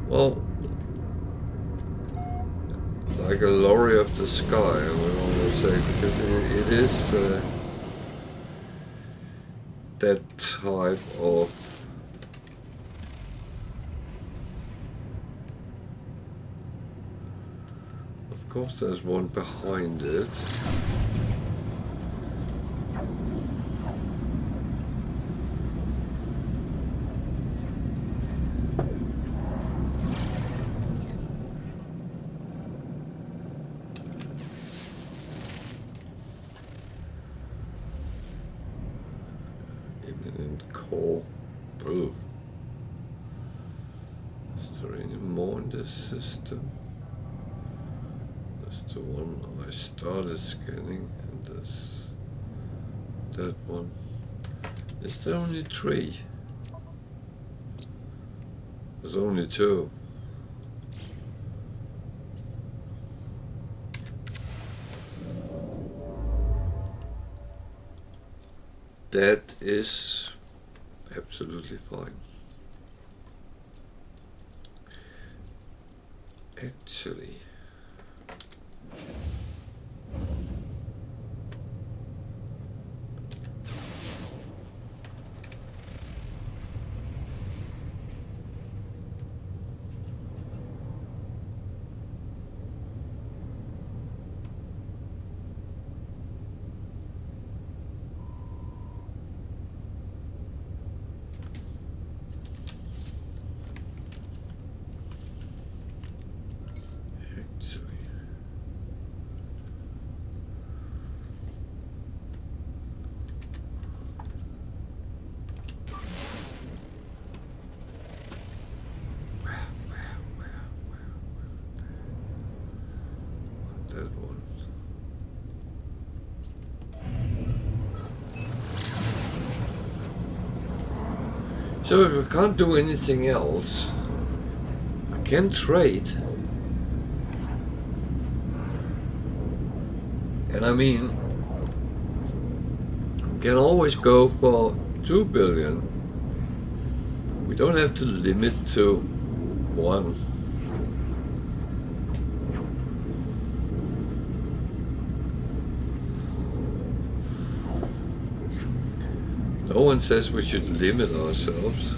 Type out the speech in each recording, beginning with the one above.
Well, like a lorry of the sky, I would almost say, because it is that type of course there's one behind it. Imminent core. Ooh. Is there any more in this system? That's the one I started scanning, and there's that one. Is there only 3? There's only 2. That is absolutely fine. Actually, so if I can't do anything else, I can trade. And I mean, we can always go for 2 billion. We don't have to limit to 1. No one says we should limit ourselves.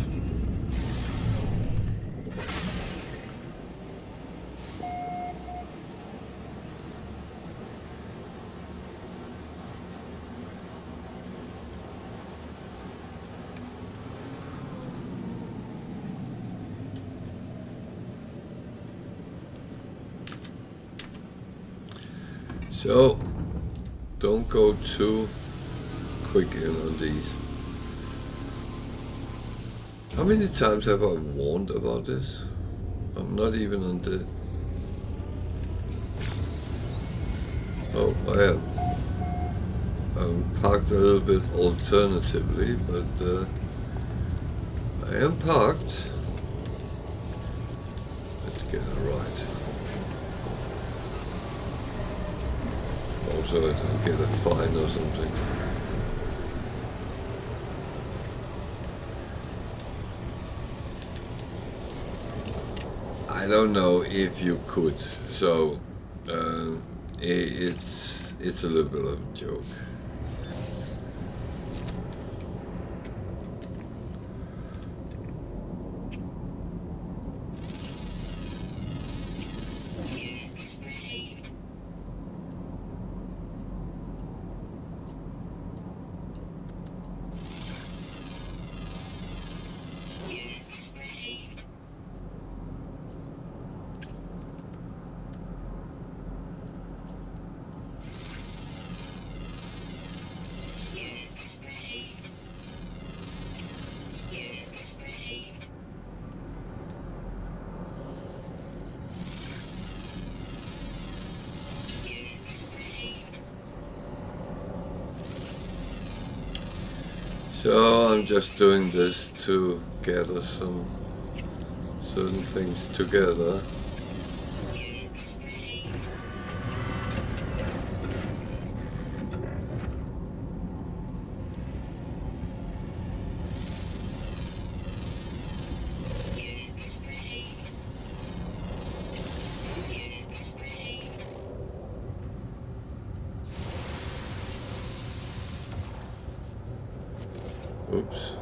So, don't go too quick in on these. How many times have I warned about this? I'm not even on the... Oh, I am. I'm parked a little bit alternatively, but I am parked. Let's get it right. Also, I don't get a fine or something. I don't know if you could, so it's a little bit of a joke. So I'm just doing this to gather some certain things together. Oops.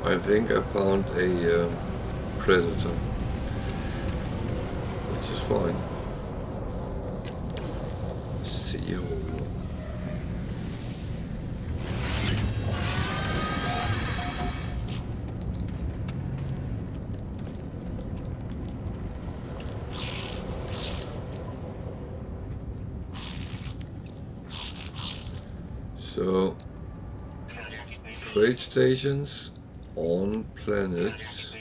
I think I found a predator, which is fine. See you. So, trade stations on planets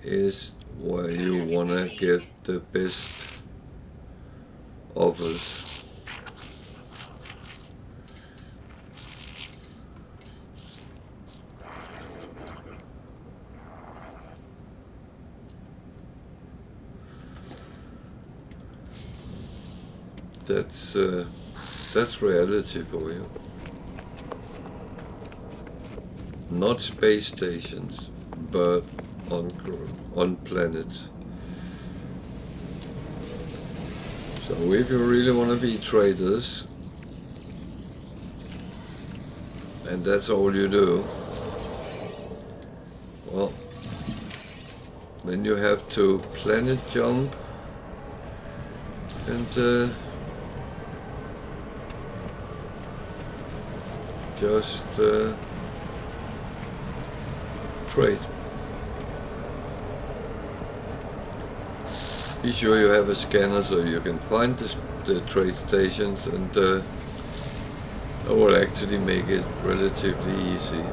is where you wanna get the best offers. That's reality for you. Not space stations, but on planets. So if you really want to be traders, and that's all you do, well, then you have to planet jump and just trade. Be sure you have a scanner so you can find the trade stations, and that will actually make it relatively easy.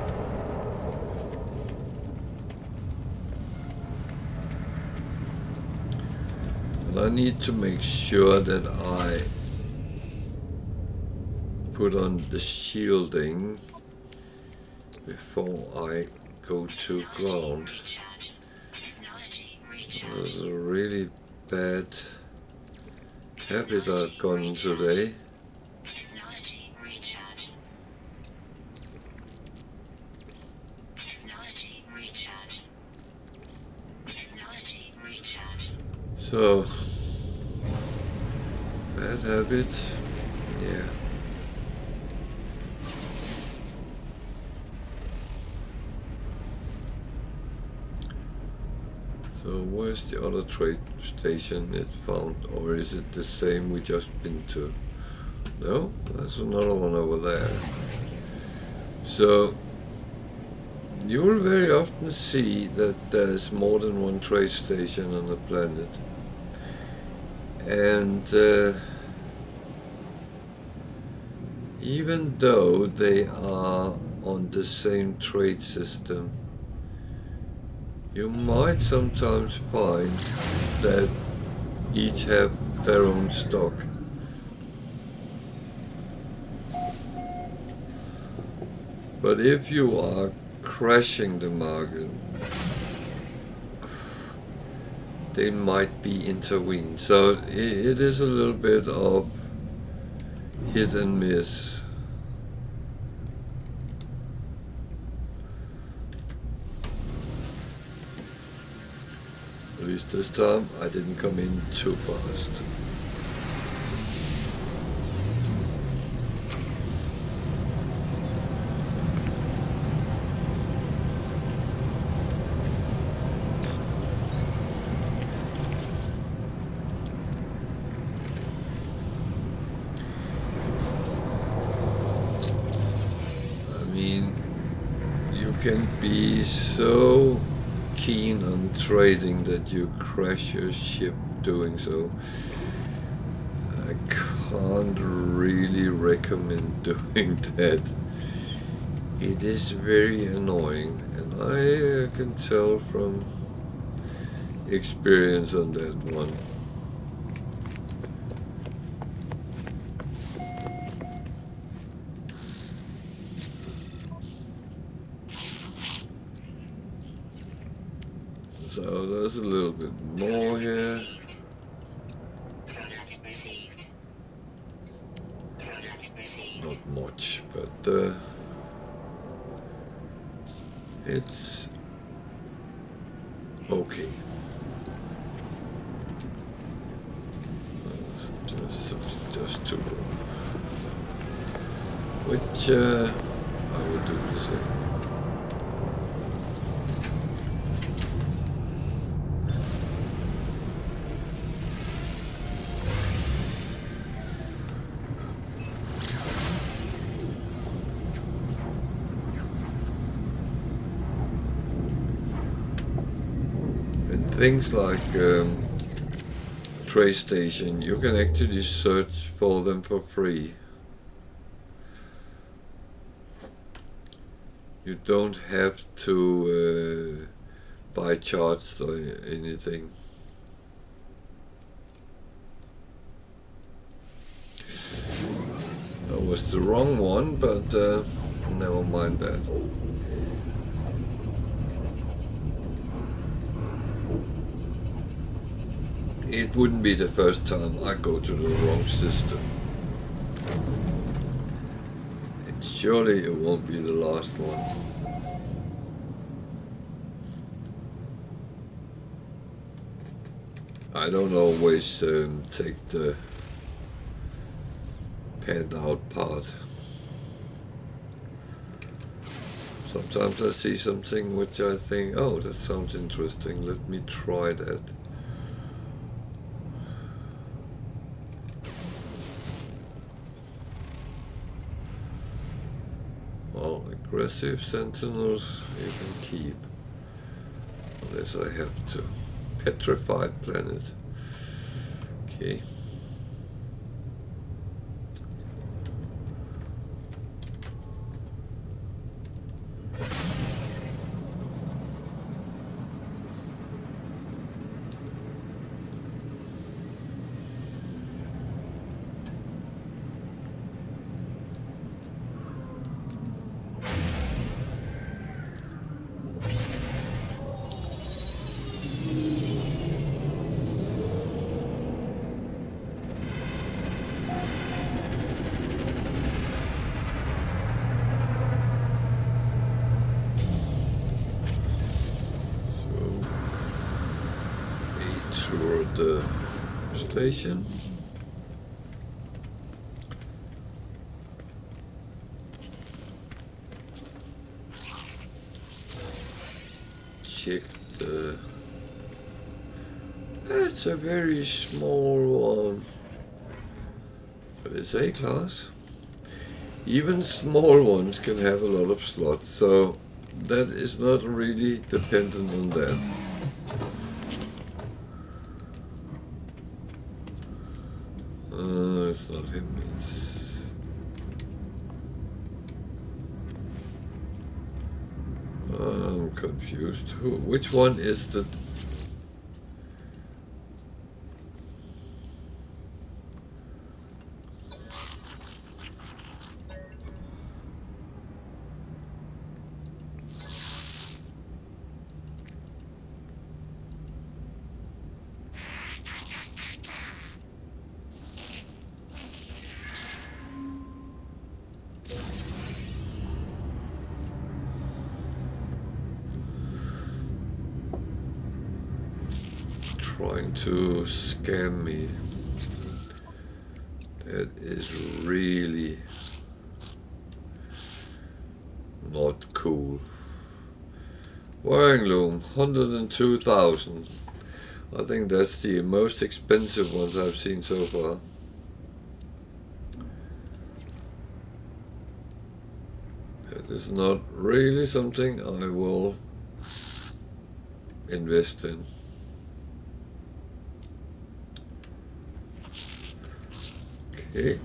And I need to make sure that I put on the shielding before I go to ground. There's a really bad habit I've gotten today. So, bad habit, yeah. So where's the other trade station it found, or is it the same we just been to? No, there's another one over there. So you will very often see that there's more than one trade station on the planet, and even though they are on the same trade system, you might sometimes find that each have their own stock. But if you are crashing the market, they might be intervened. So it is a little bit of hit and miss. At least this time I didn't come in too fast. I mean, you can be so keen on trading that you crash your ship doing so. I can't really recommend doing that. It is very annoying, and I can tell from experience on that one. So there's a little bit more here. Not much, but Okay. Just to which I will do the same. And things like trace station, you can actually search for them for free. You don't have to buy charts or anything. That was the wrong one, but never mind that. It wouldn't be the first time I go to the wrong system. And surely it won't be the last one. I don't always take the panned out part. Sometimes I see something which I think, oh, that sounds interesting, let me try that. Well, aggressive sentinels you can keep, unless I have to. Petrified planet. Okay. The station. Check the... That's a very small one. But it's A class. Even small ones can have a lot of slots, so that is not really dependent on that. It's not him, it's... I'm confused. Which one is the... trying to scam me. That is really not cool. Wiring loom, 102,000. I think that's the most expensive ones I've seen so far. It is not really something I will invest in. Okay.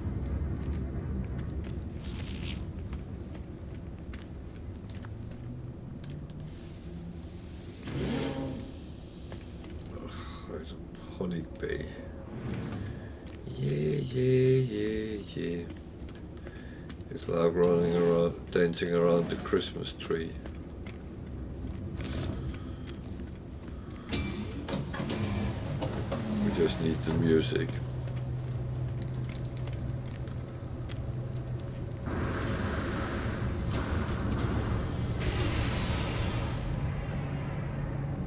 Honic Bay. Yeah. It's like running around, dancing around the Christmas tree. We just need the music.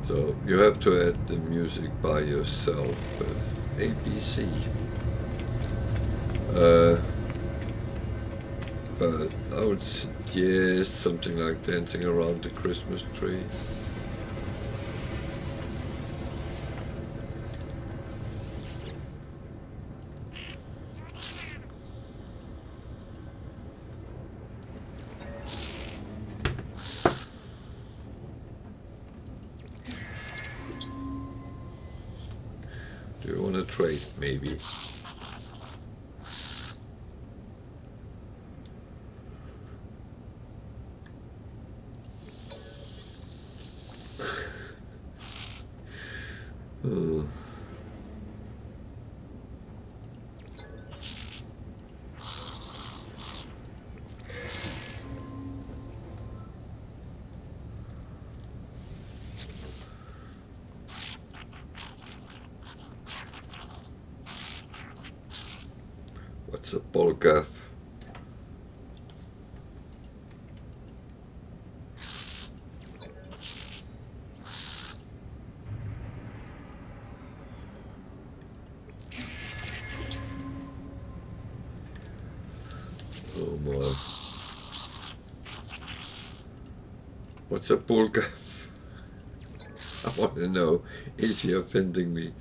So So you have to add the music by yourself, but ABC. But I would suggest something like Dancing Around the Christmas Tree. Do you want to trade? Maybe. What's a polka? Oh my. What's a polka? I want to know. Is he offending me?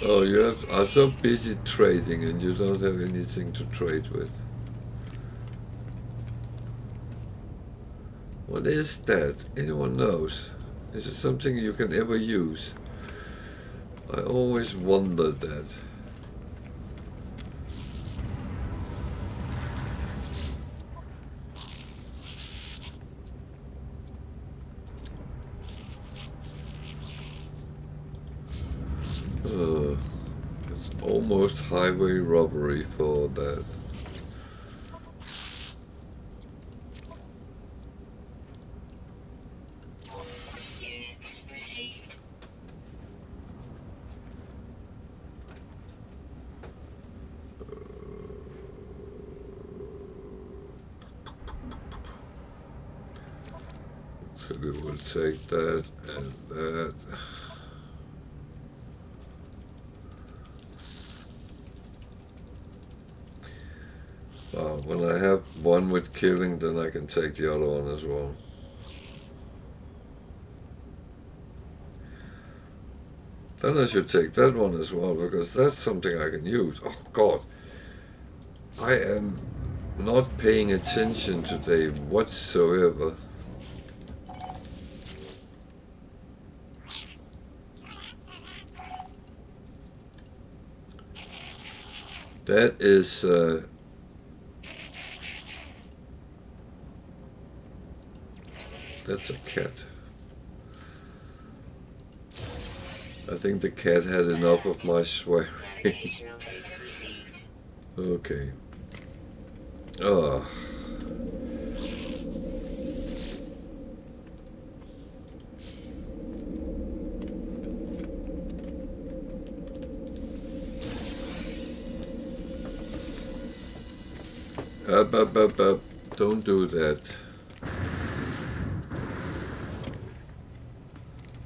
Oh, you are so busy trading and you don't have anything to trade with. What is that? Anyone knows? Is it something you can ever use? I always wondered that. It's almost highway robbery for that. So we will take that and that. When I have one with killing, then I can take the other one as well. Then I should take that one as well, because that's something I can use. Oh God, I am not paying attention today whatsoever. That is that's a cat. I think the cat had enough of my swearing. Okay. Oh. Up. Don't do that.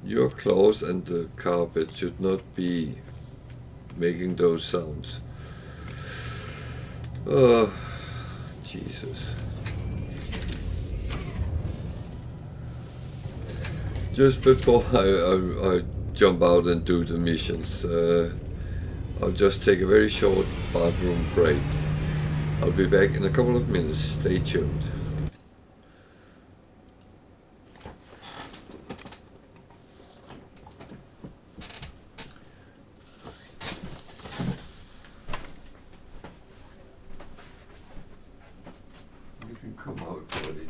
Your clothes and the carpet should not be making those sounds. Oh, Jesus. Just before I jump out and do the missions, I'll just take a very short bathroom break. I'll be back in a couple of minutes. Stay tuned. You can come out, buddy.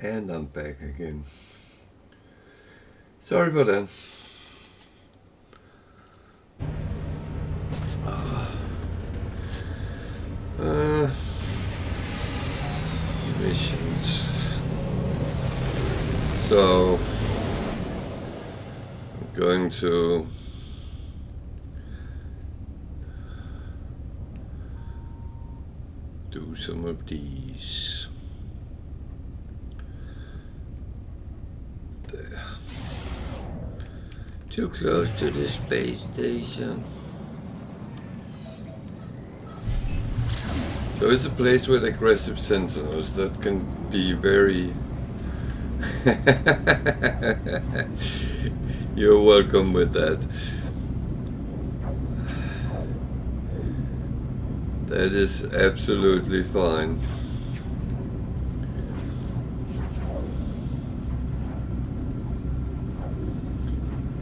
And I'm back again. Sorry for that. Missions. So I'm going to do some of these. There. Too close to the space station. So it's a place with aggressive sentinels that can be very... You're welcome with that. That is absolutely fine.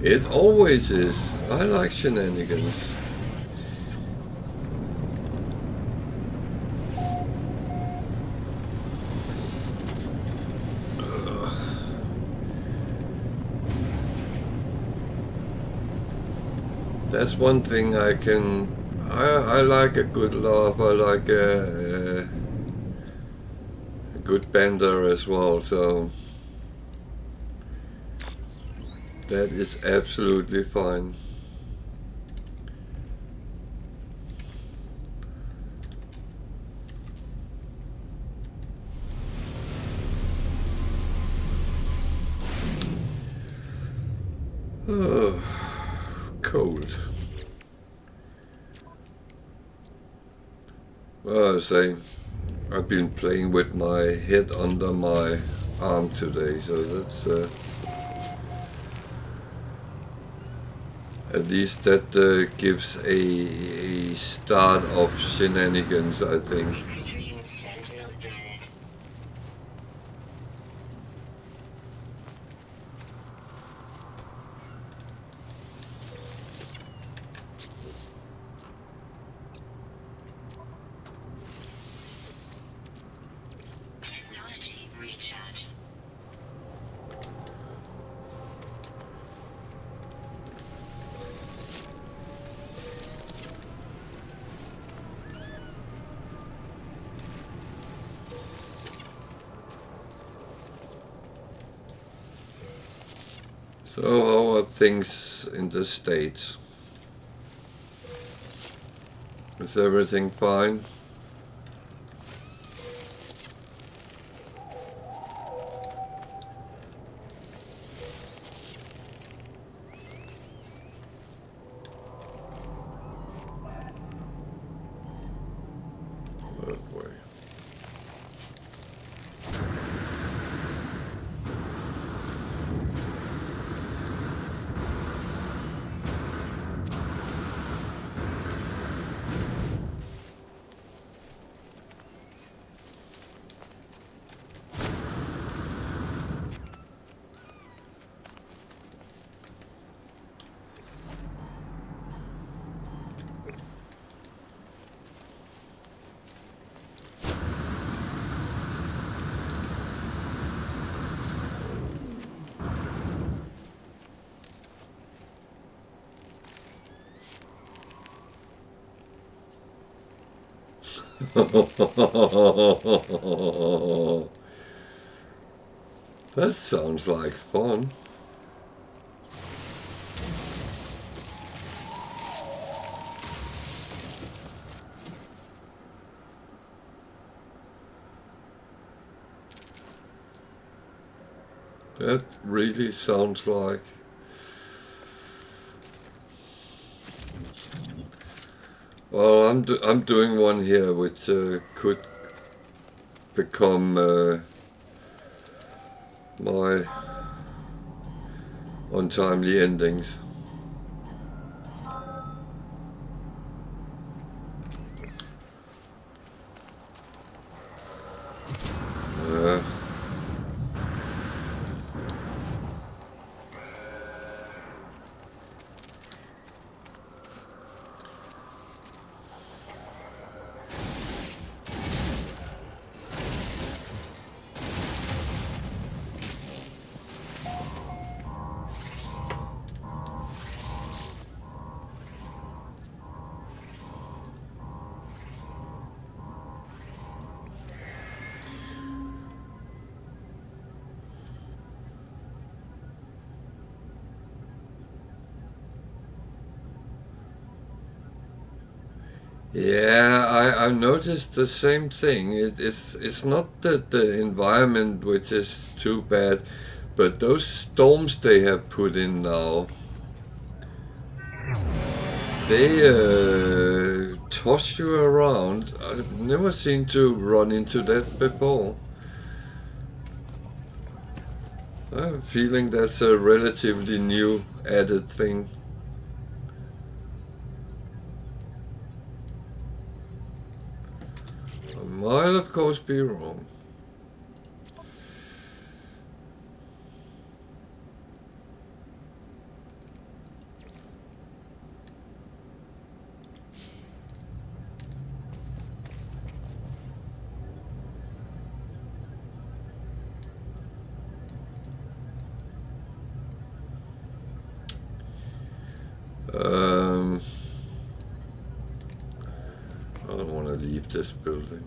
It always is. I like shenanigans. That's one thing I can... I like a good laugh, I like a good banter as well, so that is absolutely fine. Oh, cold. Well, I say, I've been playing with my head under my arm today, so that's at least that gives a start of shenanigans, I think. So how are things in the States? Is everything fine? That way. That sounds like fun. That really sounds like... Well, I'm doing one here which could become my untimely endings. Yeah, I've noticed the same thing. It's not the environment which is too bad, but those storms they have put in now, they toss you around. I've never seen to run into that before. I have a feeling that's a relatively new added thing. I might of course be wrong. I don't want to leave this building.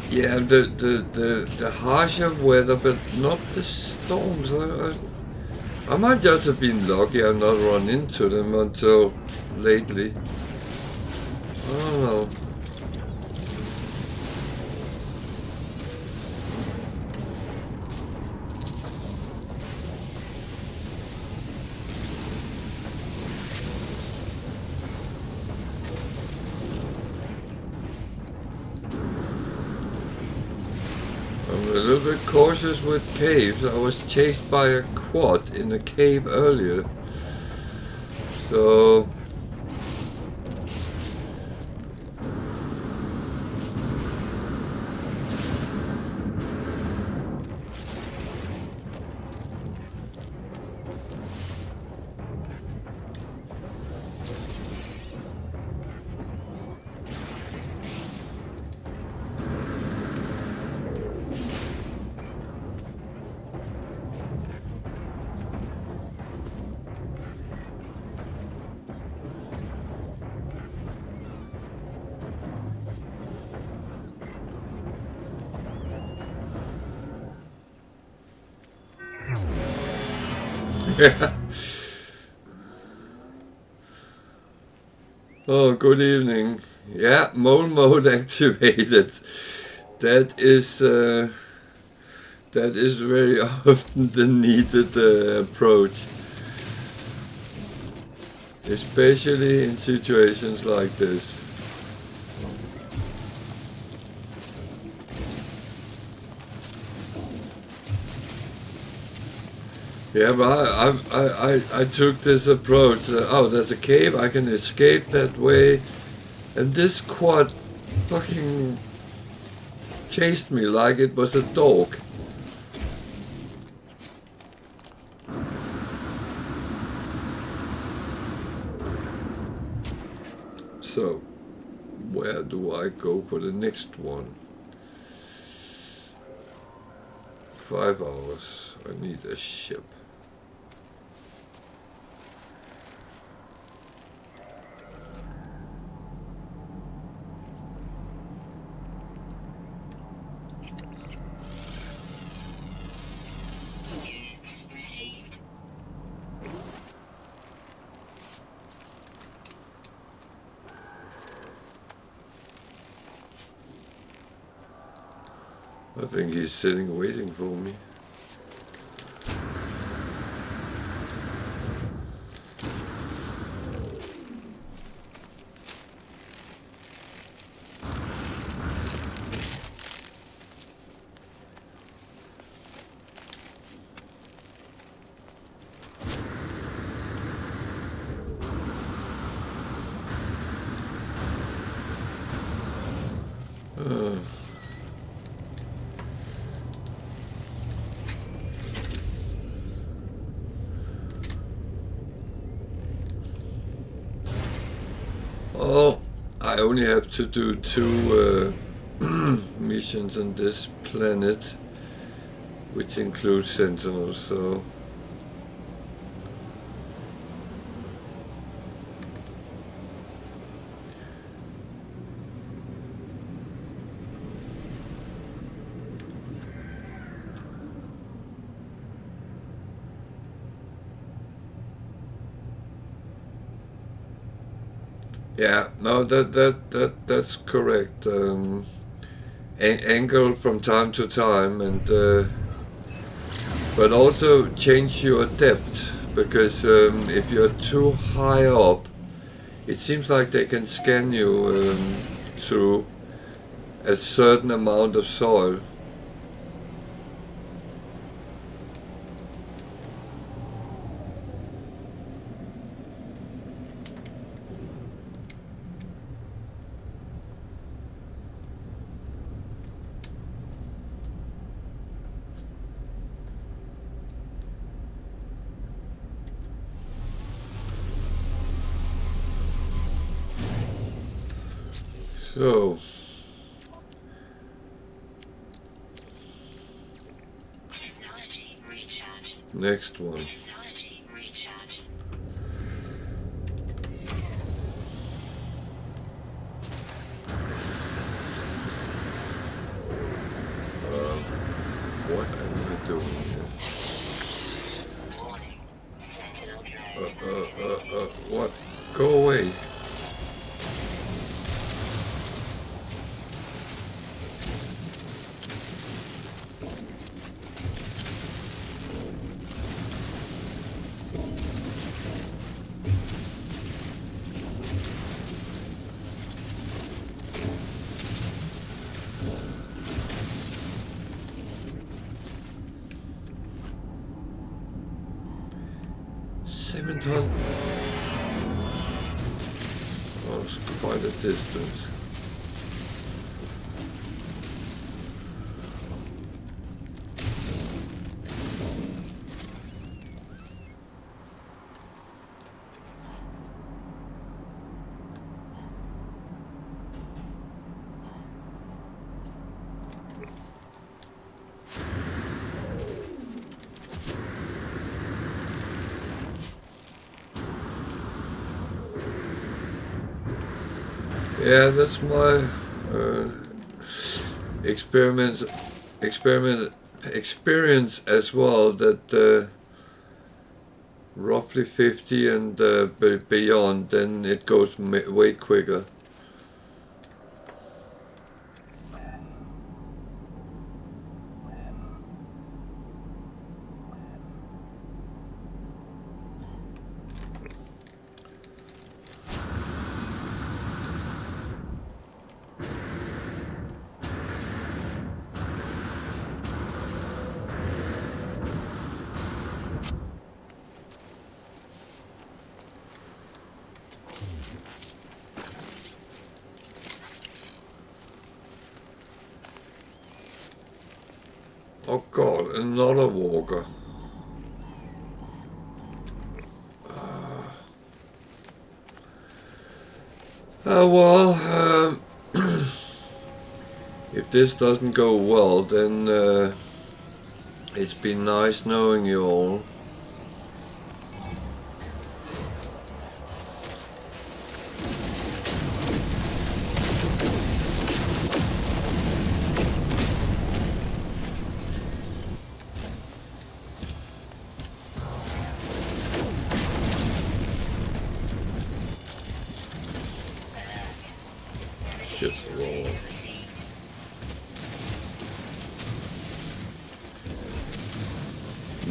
Yeah, the harsher weather, but not the storms. I might just have been lucky I've not run into them until lately. I don't know. I'm a little bit cautious with caves. I was chased by a quad in a cave earlier. So... Yeah. Oh, good evening. Yeah, mole mode activated. That is very often the needed approach, especially in situations like this. Yeah, but I took this approach. Oh, there's a cave. I can escape that way, and this quad fucking chased me like it was a dog. So, where do I go for the next one? 5 hours. I need a ship. I think he's sitting waiting for me. Oh, I only have to do 2 missions on this planet, which includes Sentinels, so... Yeah, no, that's correct. Angle from time to time, and but also change your depth, because if you're too high up, it seems like they can scan you through a certain amount of soil. So, technology recharge. next one. Technology recharge. What am I doing here? Warning. Sentinel drones activated. What? Go away. Oh, it's quite a distance. Yeah, that's my experience experience as well. That roughly 50 and beyond, then it goes way quicker. Oh god, another walker. Well, if this doesn't go well, then it's been nice knowing you all. Shit, roll.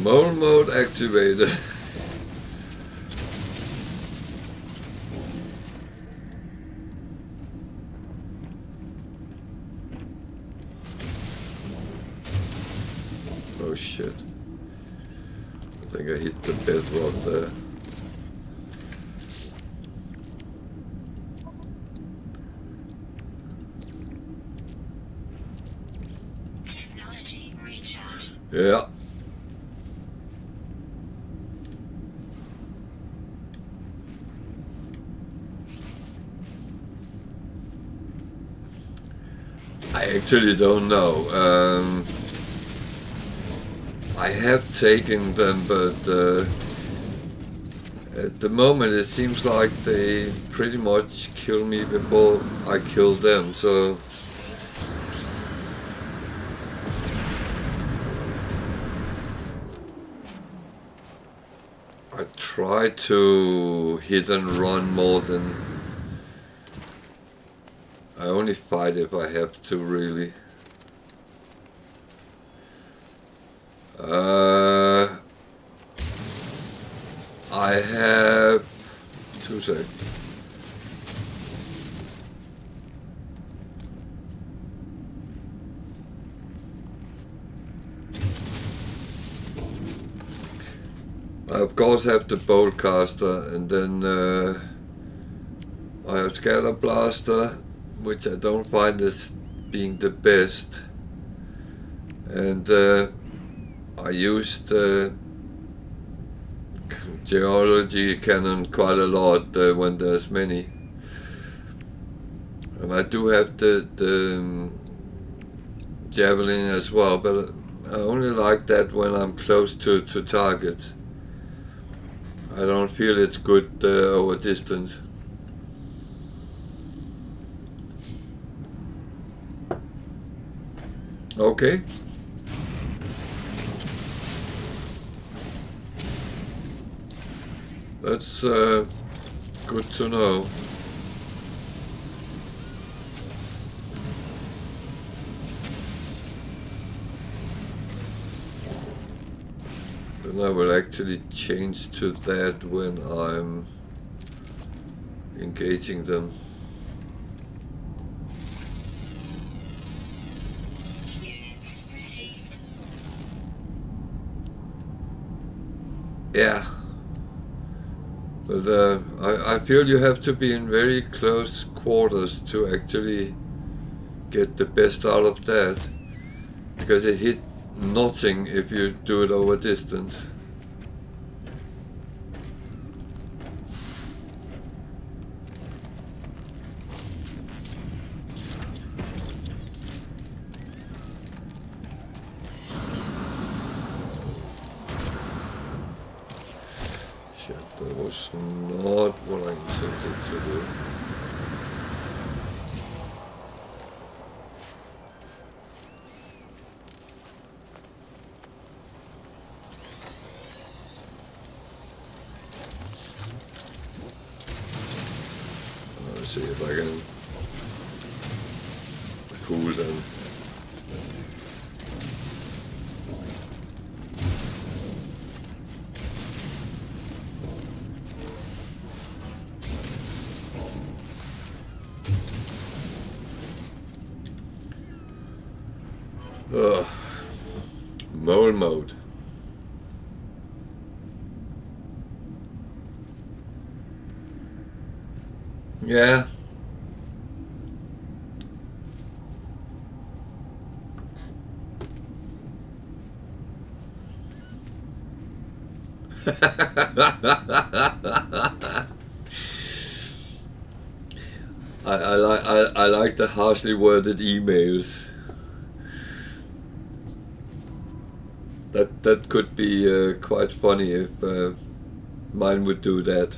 Mole mode activated. Oh shit. I think I hit the bedrock there. Technology recharge. Yeah. I actually don't know. I have taken them, but at the moment it seems like they pretty much kill me before I kill them, so I try to hit and run more than I only fight if I have to, really. I have 2 seconds. I of course have the Boltcaster, and then I have Scatter Blaster, which I don't find as being the best, and I used Geology Cannon quite a lot when there's many, and I do have the Javelin as well, but I only like that when I'm close to targets. I don't feel it's good over distance. Okay. That's good to know. Then I will actually change to that when I'm engaging them. Units received. Yeah. But I feel you have to be in very close quarters to actually get the best out of that, because it hit nothing if you do it over distance. Shit, that was not what I intended to do. Let's see if I can fool them. Ugh. Mole mode. Yeah. I like the harshly worded emails. That could be quite funny if mine would do that.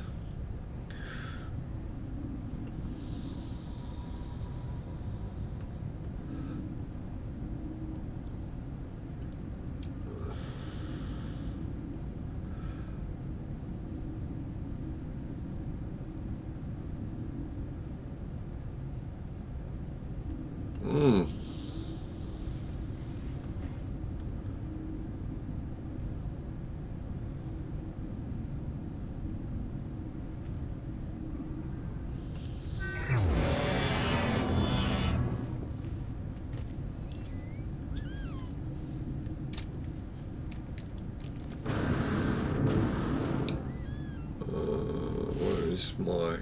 Where is my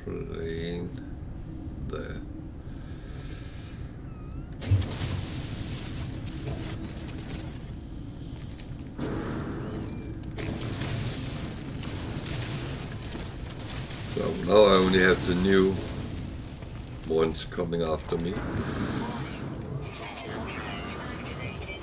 plane? There. So now I only have the new ones coming after me. Sentinel drones activated.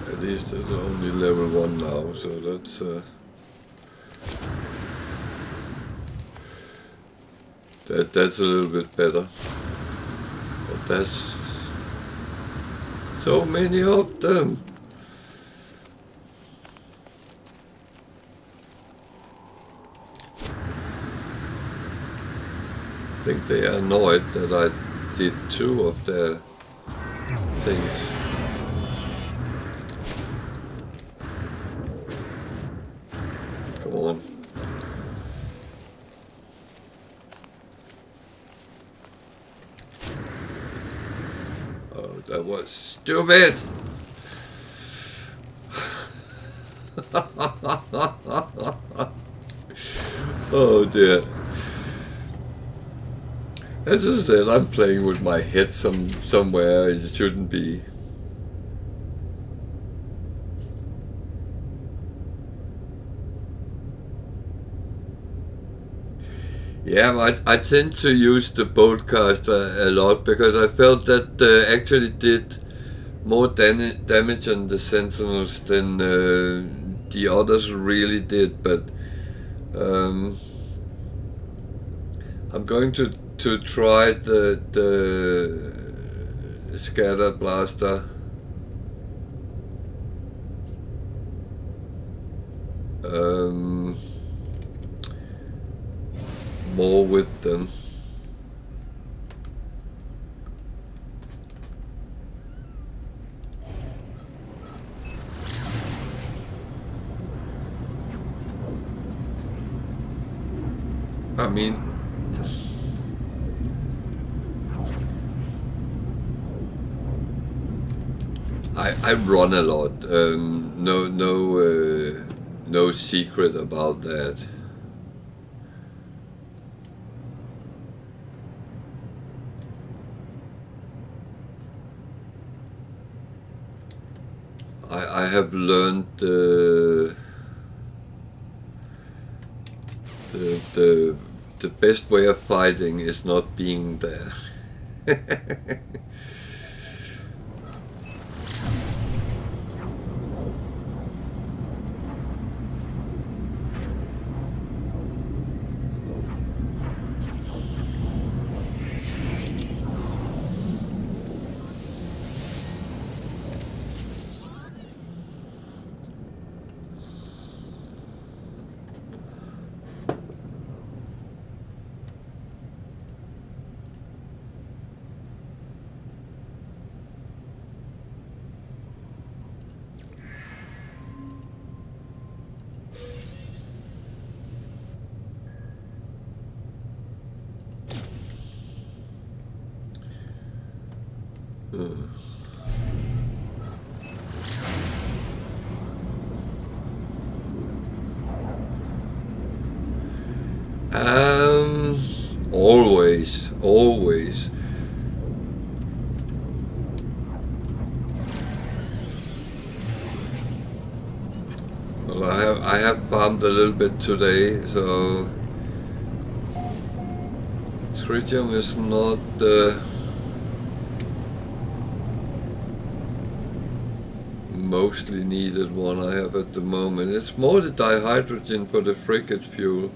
At least it's only level 1 now, so that's that's a little bit better. But there's so many of them. I think they are annoyed that I did 2 of their things. Come on. Oh, that was stupid! Oh dear. As I said, I'm playing with my head somewhere it shouldn't be. Yeah, I tend to use the broadcaster a lot because I felt that actually did more damage on the Sentinels than the others really did. But I'm going to try the scatter blaster. More with them. I mean, I run a lot. No secret about that. I have learned the best way of fighting is not being there. Always. Well, I have farmed a little bit today, so tritium is not the mostly needed one I have at the moment. It's more the dihydrogen for the frigate fuel.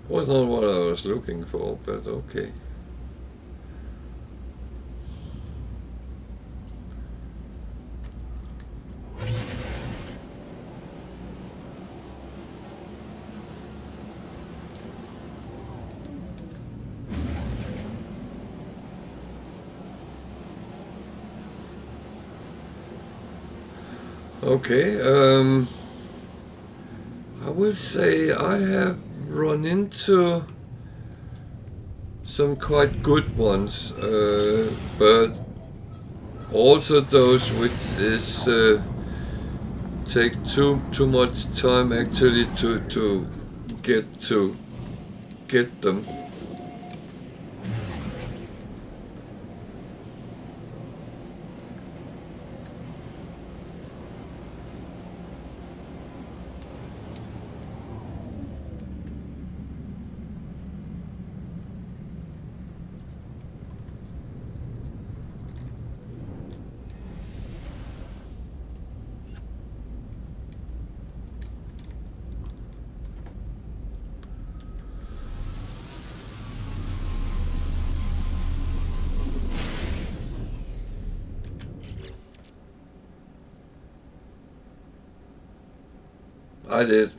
Was not what I was looking for, but okay. Okay, I will say I have run into some quite good ones, but also those which is take too much time actually to get them. I did.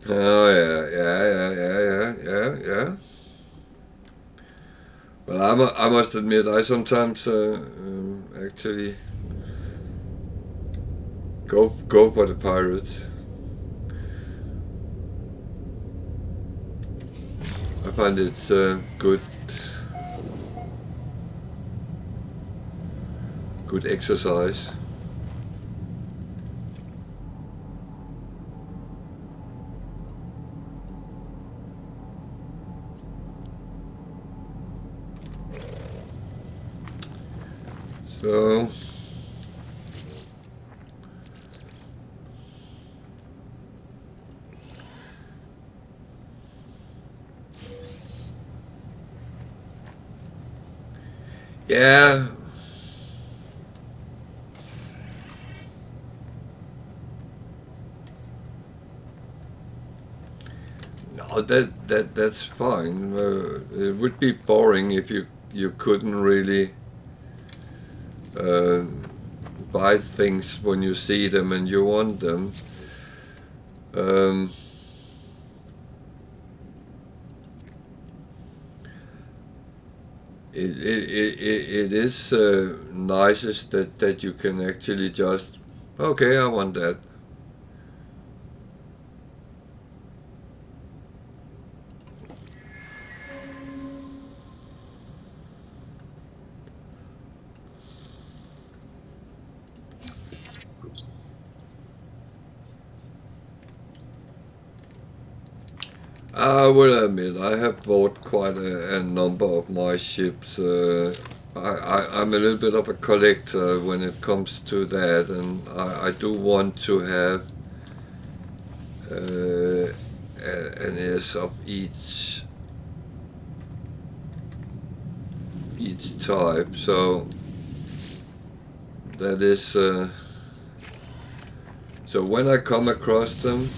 Oh yeah. Well, I must admit, I sometimes actually go for the pirates. I find it's good exercise. So yeah. No, that's fine. It would be boring if you couldn't really buy things when you see them and you want them. It is nicest that you can actually just, okay, I want that. I will admit, I have bought quite a number of my ships. I'm a little bit of a collector when it comes to that, and I do want to have an S of each type. So that is. So when I come across them.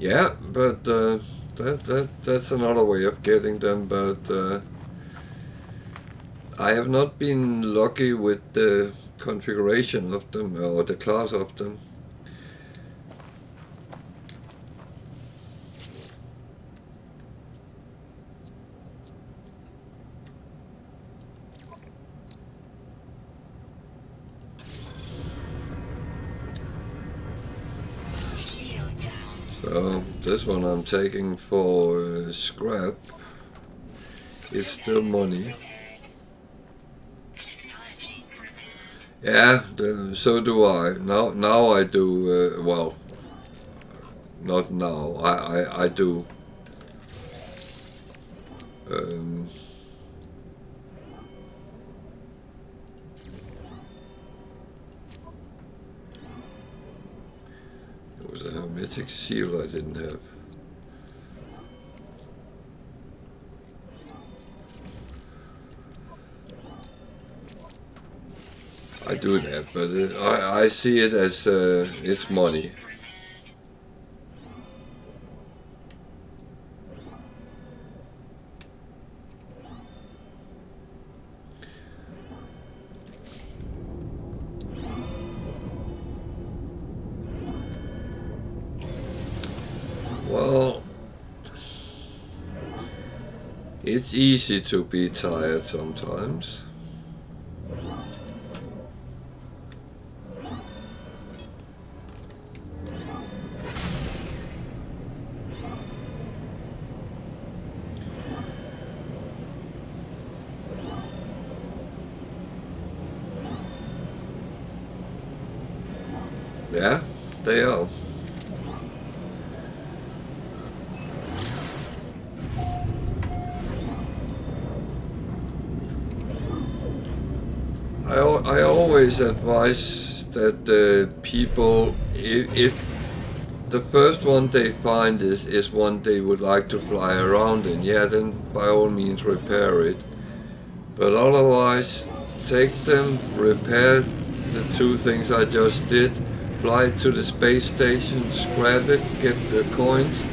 Yeah, but that's another way of getting them, but I have not been lucky with the configuration of them or the class of them. So this one I'm taking for scrap. It's still money. Yeah, so do I. Now I do. Well, not now. I do. It was a hermetic seal I didn't have. I do that, but I see it as it's money. Well, It's easy to be tired sometimes. Yeah, they are. I always advise that people, if the first one they find is one they would like to fly around in, yeah, then by all means repair it. But otherwise, take them, repair the two things I just did, fly to the space station, scrap it, get the coins.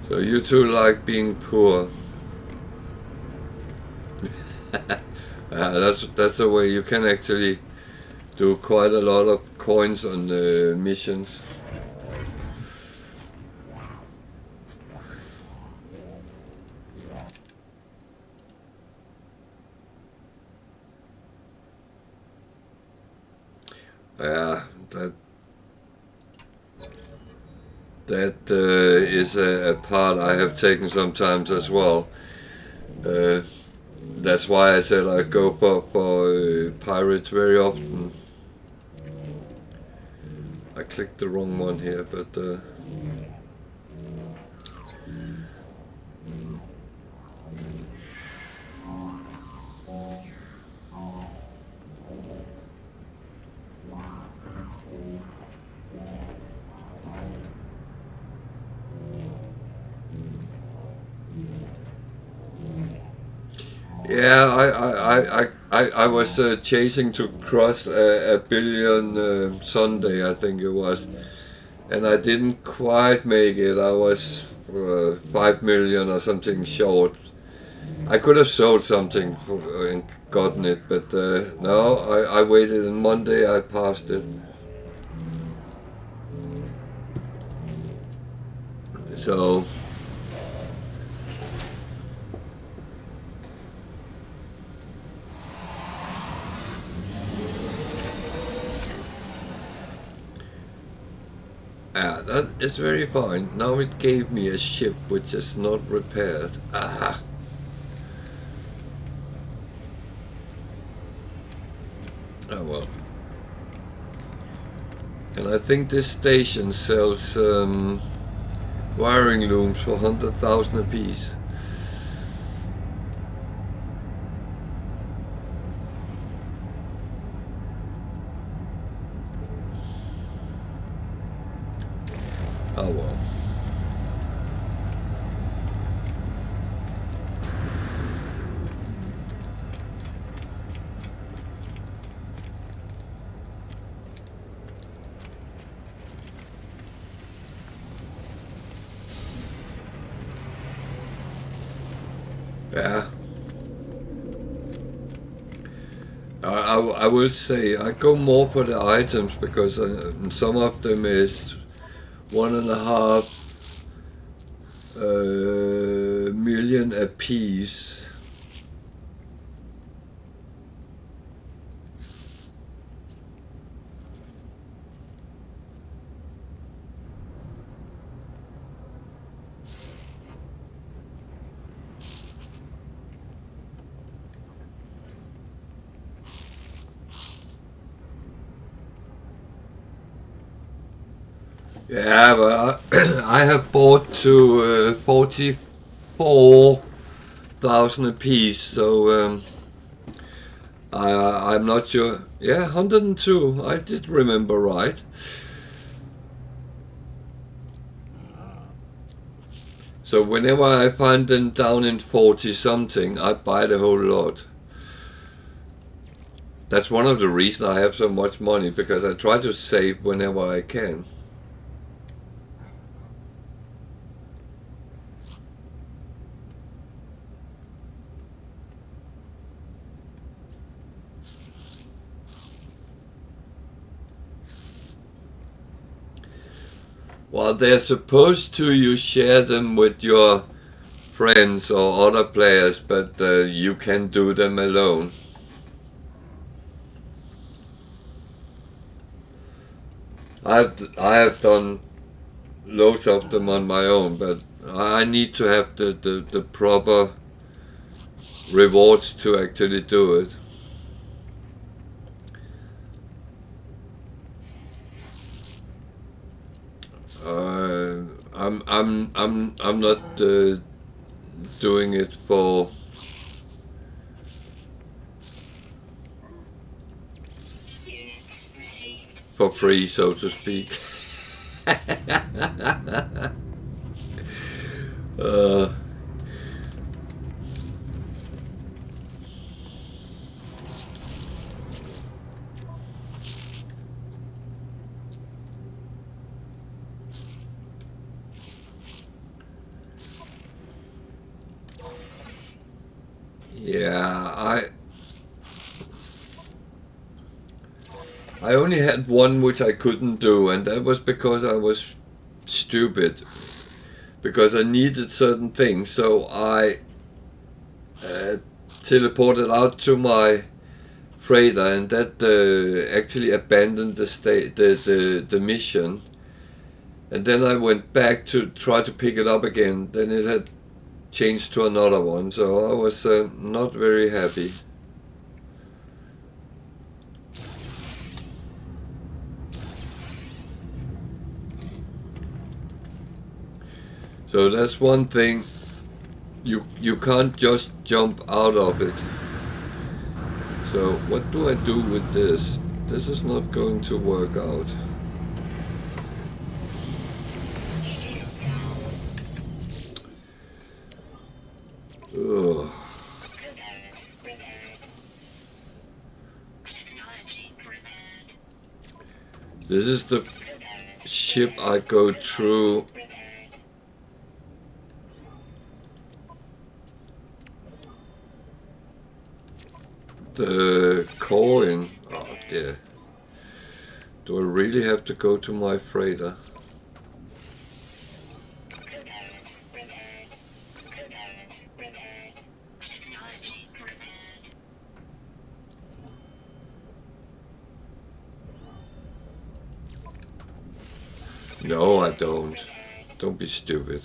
So you two like being poor. That's a way you can actually do quite a lot of coins on the missions. Yeah, that is a part I have taken sometimes as well. That's why I said I go for pirates very often. I clicked the wrong one here, but yeah, I was chasing to cross a billion Sunday, I think it was, and I didn't quite make it. I was 5 million or something short. I could have sold something and gotten it, but no, I waited, and Monday I passed it. So yeah, that is very fine. Now it gave me a ship which is not repaired. Ah. Oh well. And I think this station sells wiring looms for 100,000 apiece. Oh well. Yeah. I will say I go more for the items because some of them is 1.5 million a piece. Yeah, but I have bought to 44,000 a piece, so I'm not sure. Yeah, 102. I did remember right. So whenever I find them down in 40 something, I buy the whole lot. That's one of the reasons I have so much money, because I try to save whenever I can. Well, they're supposed to, you share them with your friends or other players, but you can do them alone. I have done loads of them on my own, but I need to have the proper rewards to actually do it. I'm not doing it for Units received. free, so to speak. uh, yeah, I only had one which I couldn't do, and that was because I was stupid. Because I needed certain things, so I teleported out to my freighter, and that actually abandoned the mission. And then I went back to try to pick it up again. Then it had changed to another one, so I was not very happy. So that's one thing. You can't just jump out of it. So what do I do with this? This is not going to work out. Ugh. This is the ship I go through. The coin. Oh dear. Do I really have to go to my freighter? No, I don't. Don't be stupid.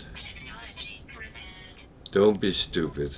Don't be stupid.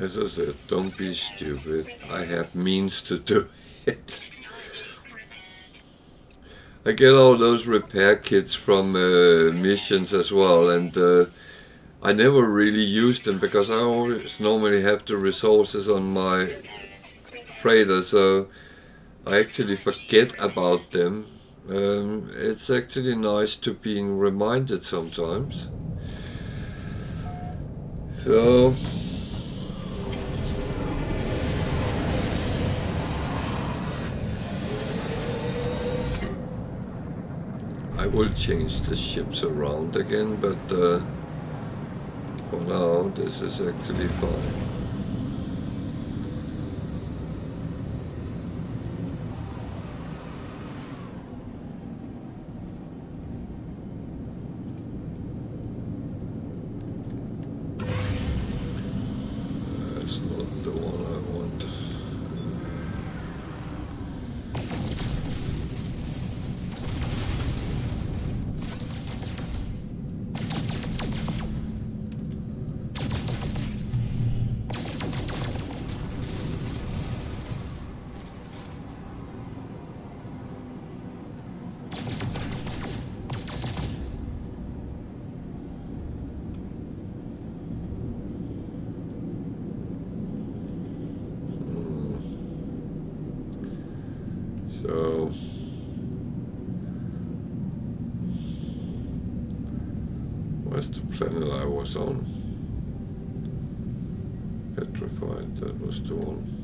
As I said, don't be stupid. I have means to do it. I get all those repair kits from missions as well, and I never really use them because I always normally have the resources on my freighter, so I actually forget about them. It's actually nice to be reminded sometimes. So I will change the ships around again, but for now this is actually fine. That's not the one I want. Where's the planet I was on? Petrified, that was the one.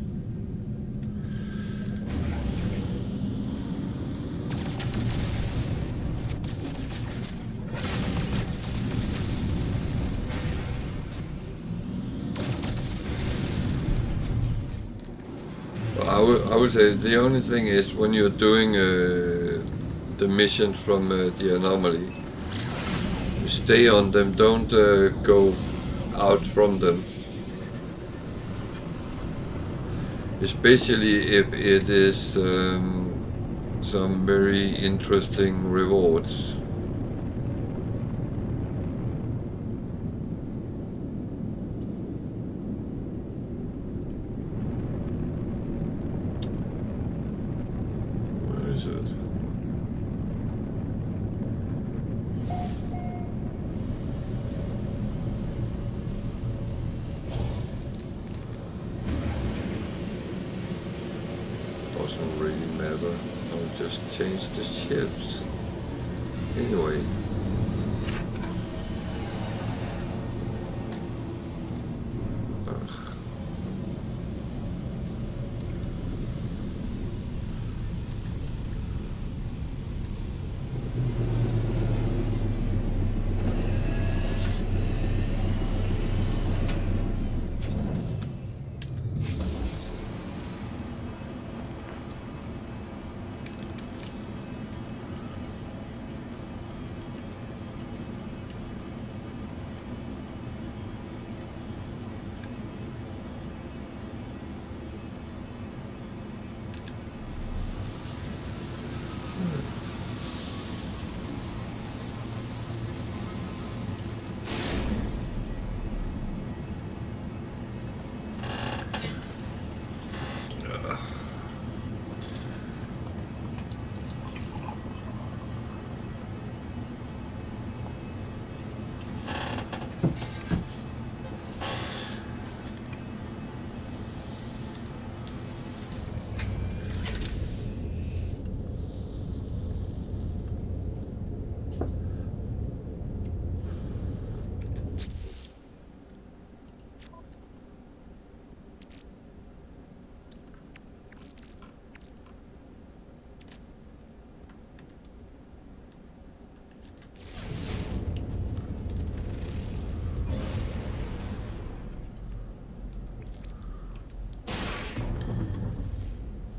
I would say the only thing is when you're doing the mission from the anomaly, you stay on them, don't go out from them. Especially if it is some very interesting rewards. Doesn't really matter. I'll just change the ships. Anyway.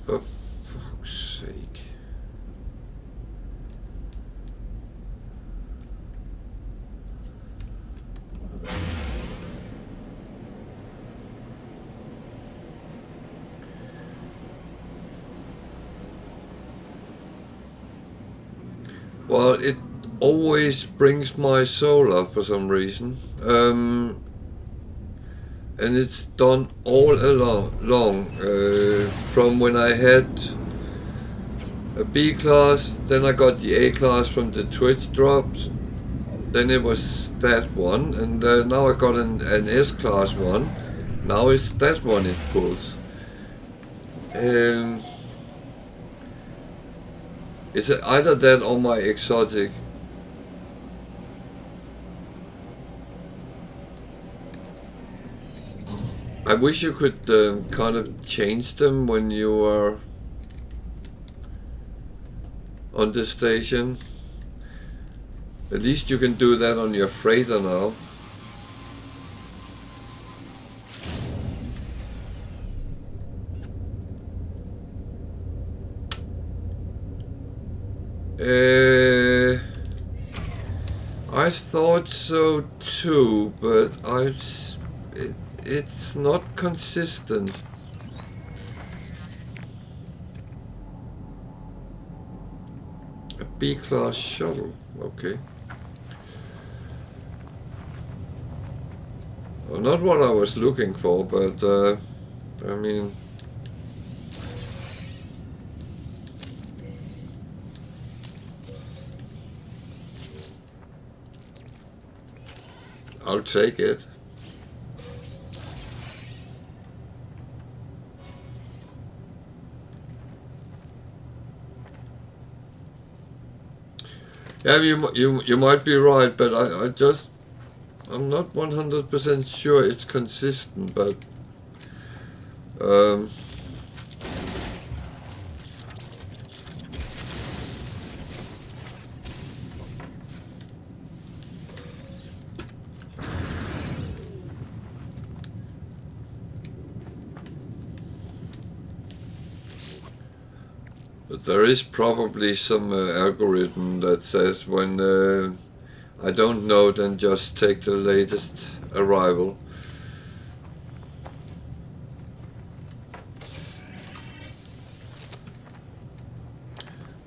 For fuck's sake. Well, it always brings my soul up for some reason. And it's done all along from when I had a B class, then I got the A class from the Twitch drops, then it was that one, and now I got an S class one, now it's that one it pulls. It's either that or my exotic. I wish you could kind of change them when you are on the station. At least you can do that on your freighter now. I thought so too, but it's not consistent. A B-class shuttle, okay. Well, not what I was looking for, but I mean... I'll take it. Yeah, you might be right, but I just I'm not 100% sure it's consistent, but there is probably some algorithm that says when I don't know, then just take the latest arrival.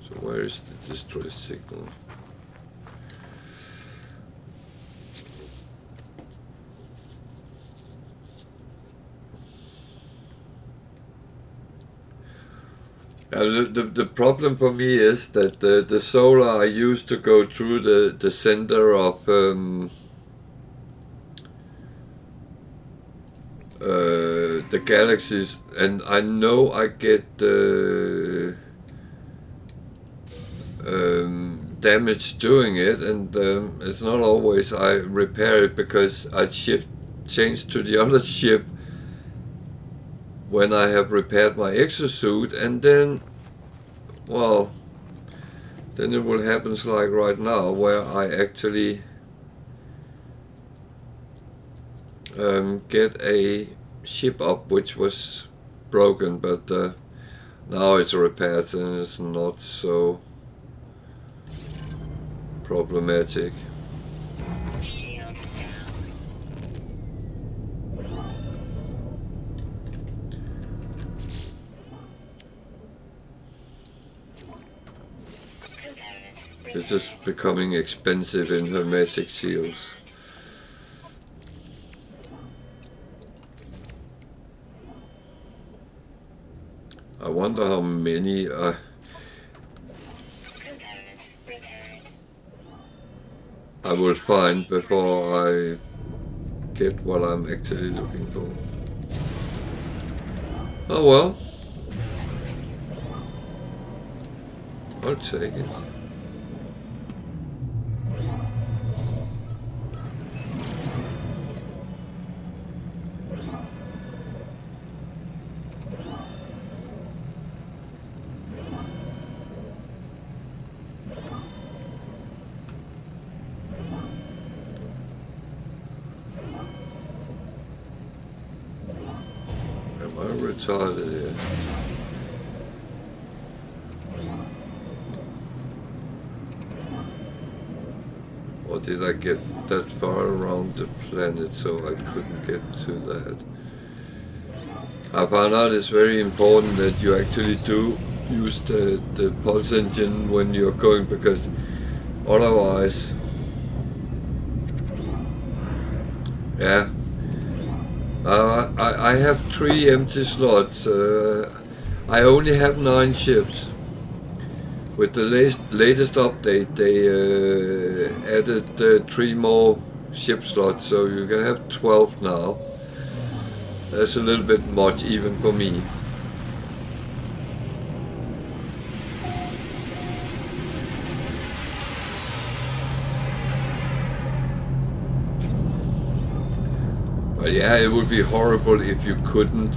So where is the distress signal? The problem for me is that the solar I used to go through the center of the galaxies, and I know I get damage doing it, and it's not always I repair it because I change to the other ship when I have repaired my exosuit, and then, well, then it will happen like right now, where I actually get a ship up which was broken, but now it's repaired and it's not so problematic. Shield down. Component This is becoming expensive in hermetic seals. I wonder how many component repaired. I will find before I get what I'm actually looking for. Oh well, I'll take it. Am I retarded here? Or did I get that far around the planet so I couldn't get to that? I found out it's very important that you actually do use the pulse engine when you're going, because otherwise, yeah. I have 3 empty slots. I only have 9 ships. With the latest update, they added 3 more ship slots, so you can have 12 now. That's a little bit much even for me. But yeah, it would be horrible if you couldn't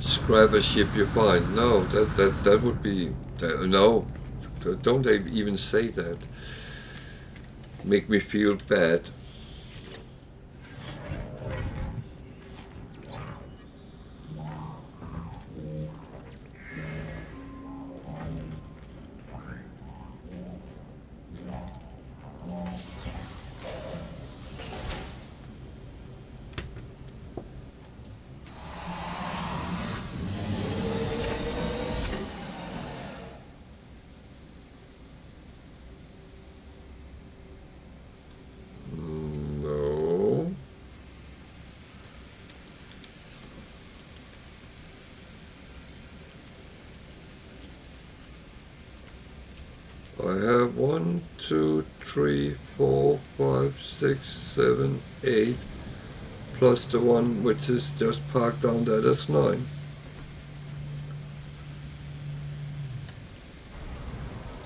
scrap a ship you find. No, that would be no. Don't even say that. Make me feel bad. No. I have 1, 2, 3, 4, 5, 6, 7, 8, plus the one which is just parked down there. That's 9.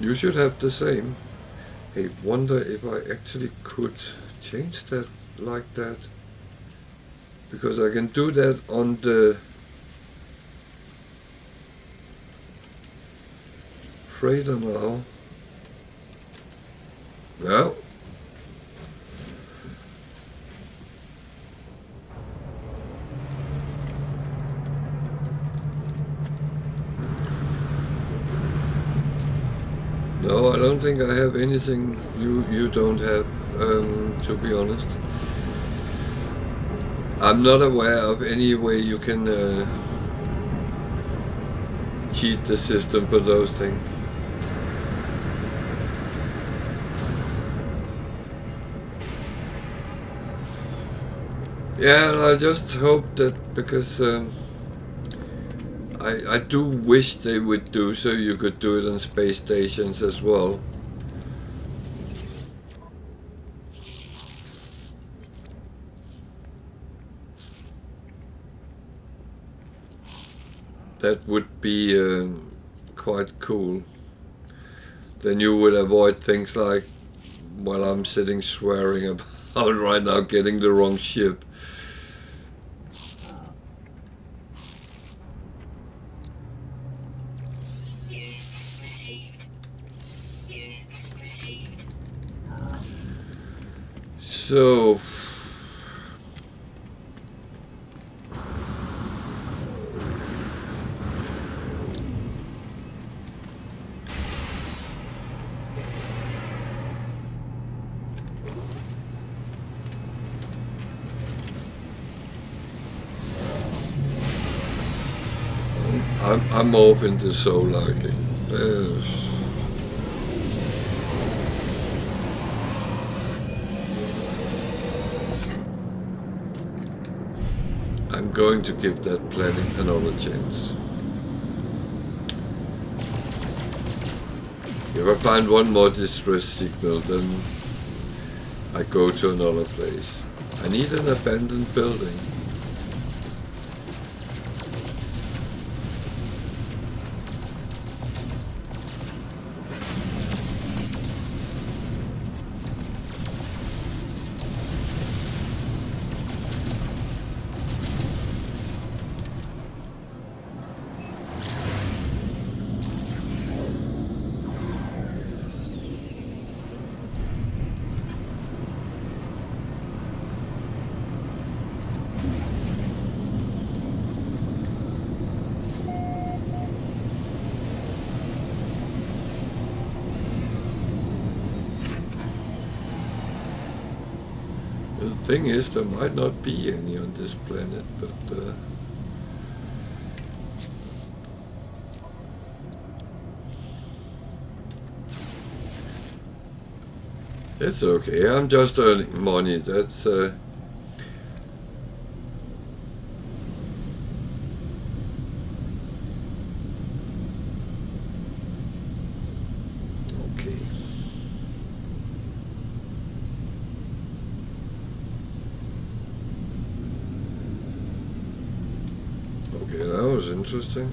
You should have the same. I wonder if I actually could change that like that, because I can do that on the freighter now. No. No, I don't think I have anything you don't have, to be honest. I'm not aware of any way you can cheat the system for those things. Yeah, and I just hope that, because I do wish they would do so you could do it on space stations as well. That would be quite cool. Then you would avoid things like, while I'm sitting swearing about right now getting the wrong ship. Units received. Units received. So I'm off into solar again. I'm going to give that planning another chance. If I find one more distress signal, then I go to another place. I need an abandoned building. The thing is, there might not be any on this planet, but it's okay. I'm just earning money. That's okay. Okay, that was interesting.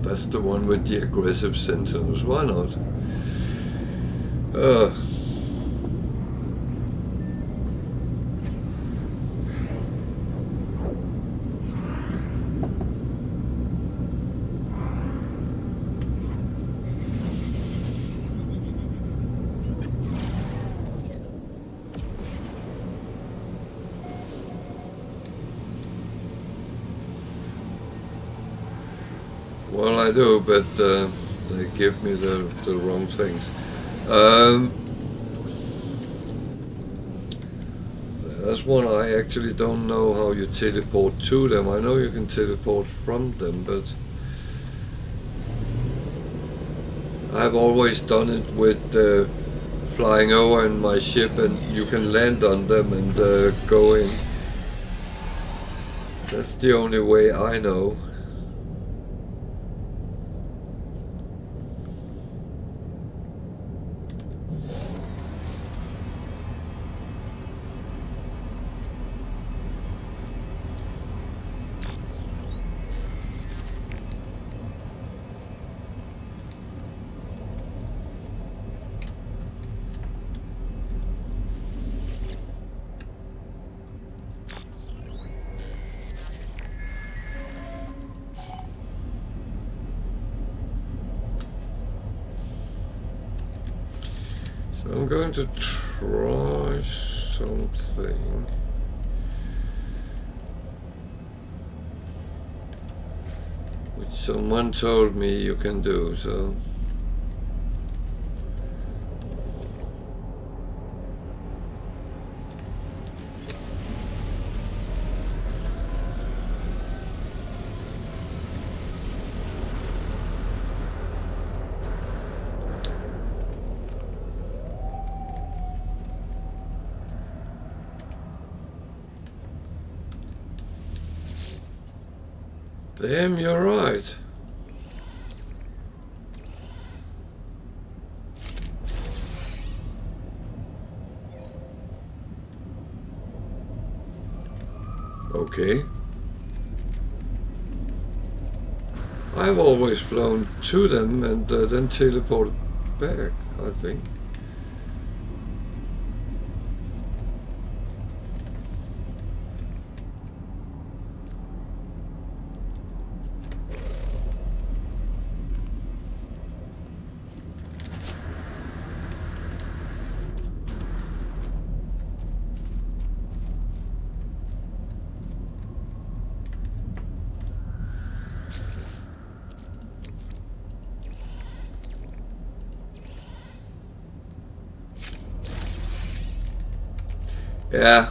That's the one with the aggressive sentinels. Why not? Well, I do, but they give me the wrong things. That's one I actually don't know how you teleport to them. I know you can teleport from them, but I've always done it with flying over in my ship and you can land on them and go in. That's the only way I know. I'm going to try something. Which someone told me you can do, so. Damn, you're right. Okay. I've always flown to them and then teleported back, I think. Yeah.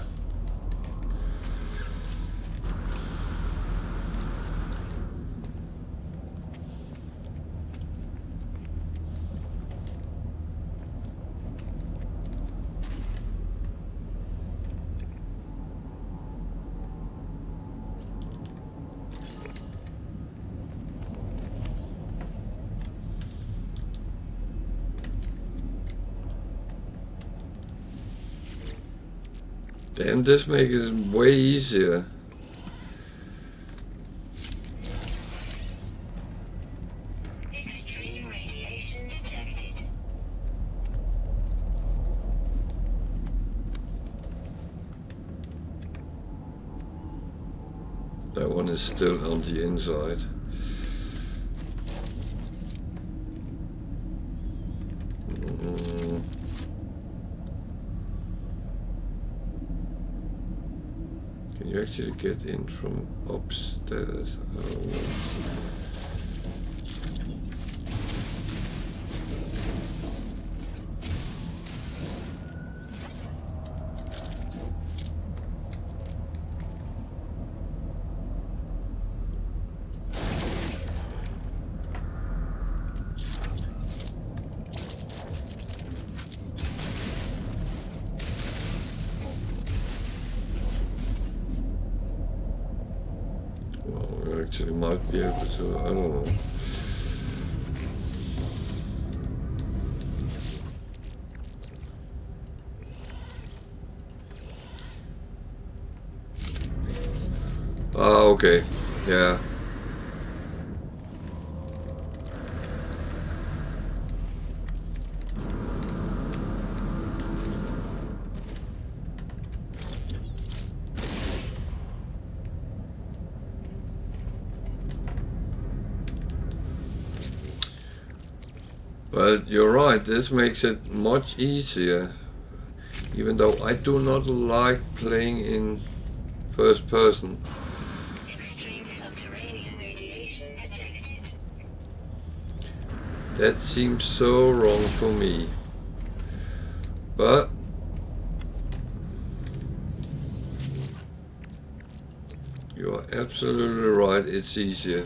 Damn, this makes it way easier. Extreme radiation detected. That one is still on the inside. Can you actually get in from upstairs? Oh. Actually might be able to, I don't know. Ah, okay, yeah. But you're right, this makes it much easier, even though I do not like playing in first person. Extreme subterranean radiation detected. That seems so wrong for me. But you are absolutely right, it's easier.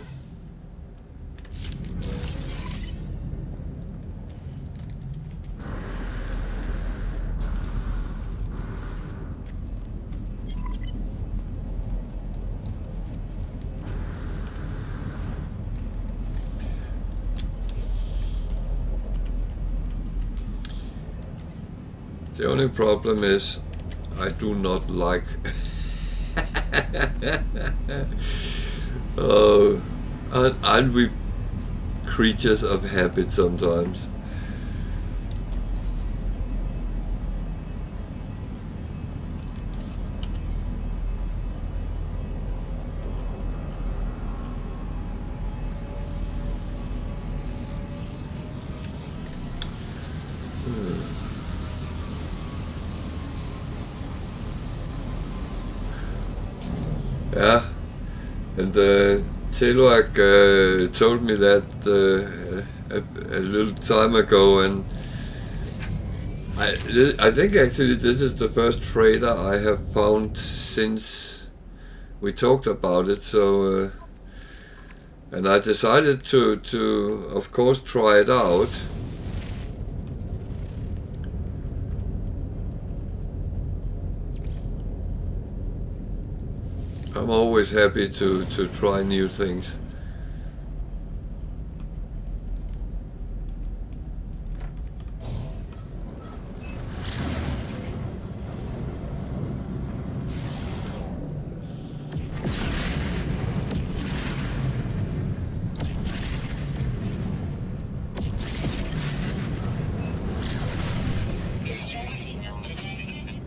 The only problem is I do not like oh, aren't we creatures of habit sometimes? Yeah, and Teluak told me that a little time ago, and I think actually this is the first trader I have found since we talked about it. So, and I decided to of course try it out. I'm always happy to try new things. Distress signal detected.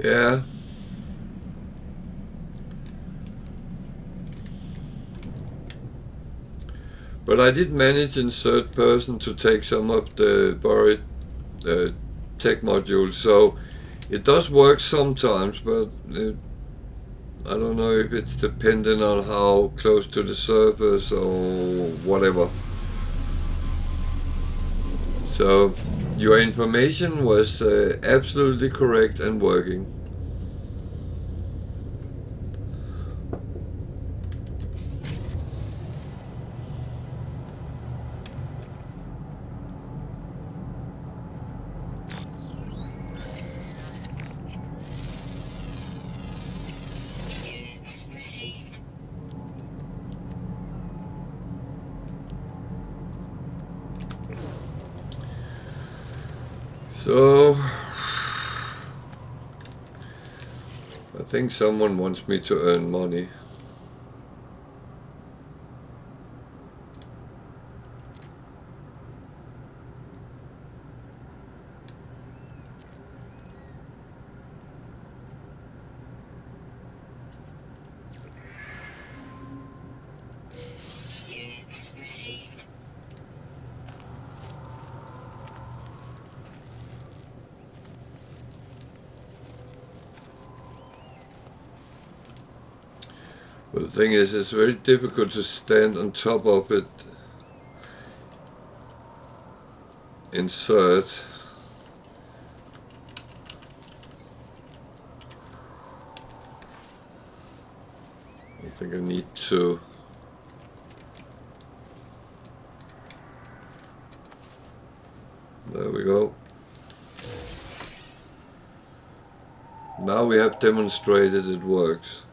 Yeah. But I did manage in third person to take some of the buried tech modules, so it does work sometimes, but I don't know if it's dependent on how close to the surface or whatever. So your information was absolutely correct and working. Units received. So I think someone wants me to earn money. Units received. But the thing is, it's very difficult to stand on top of it. Insert. I think I need to. There we go. Now we have demonstrated it works.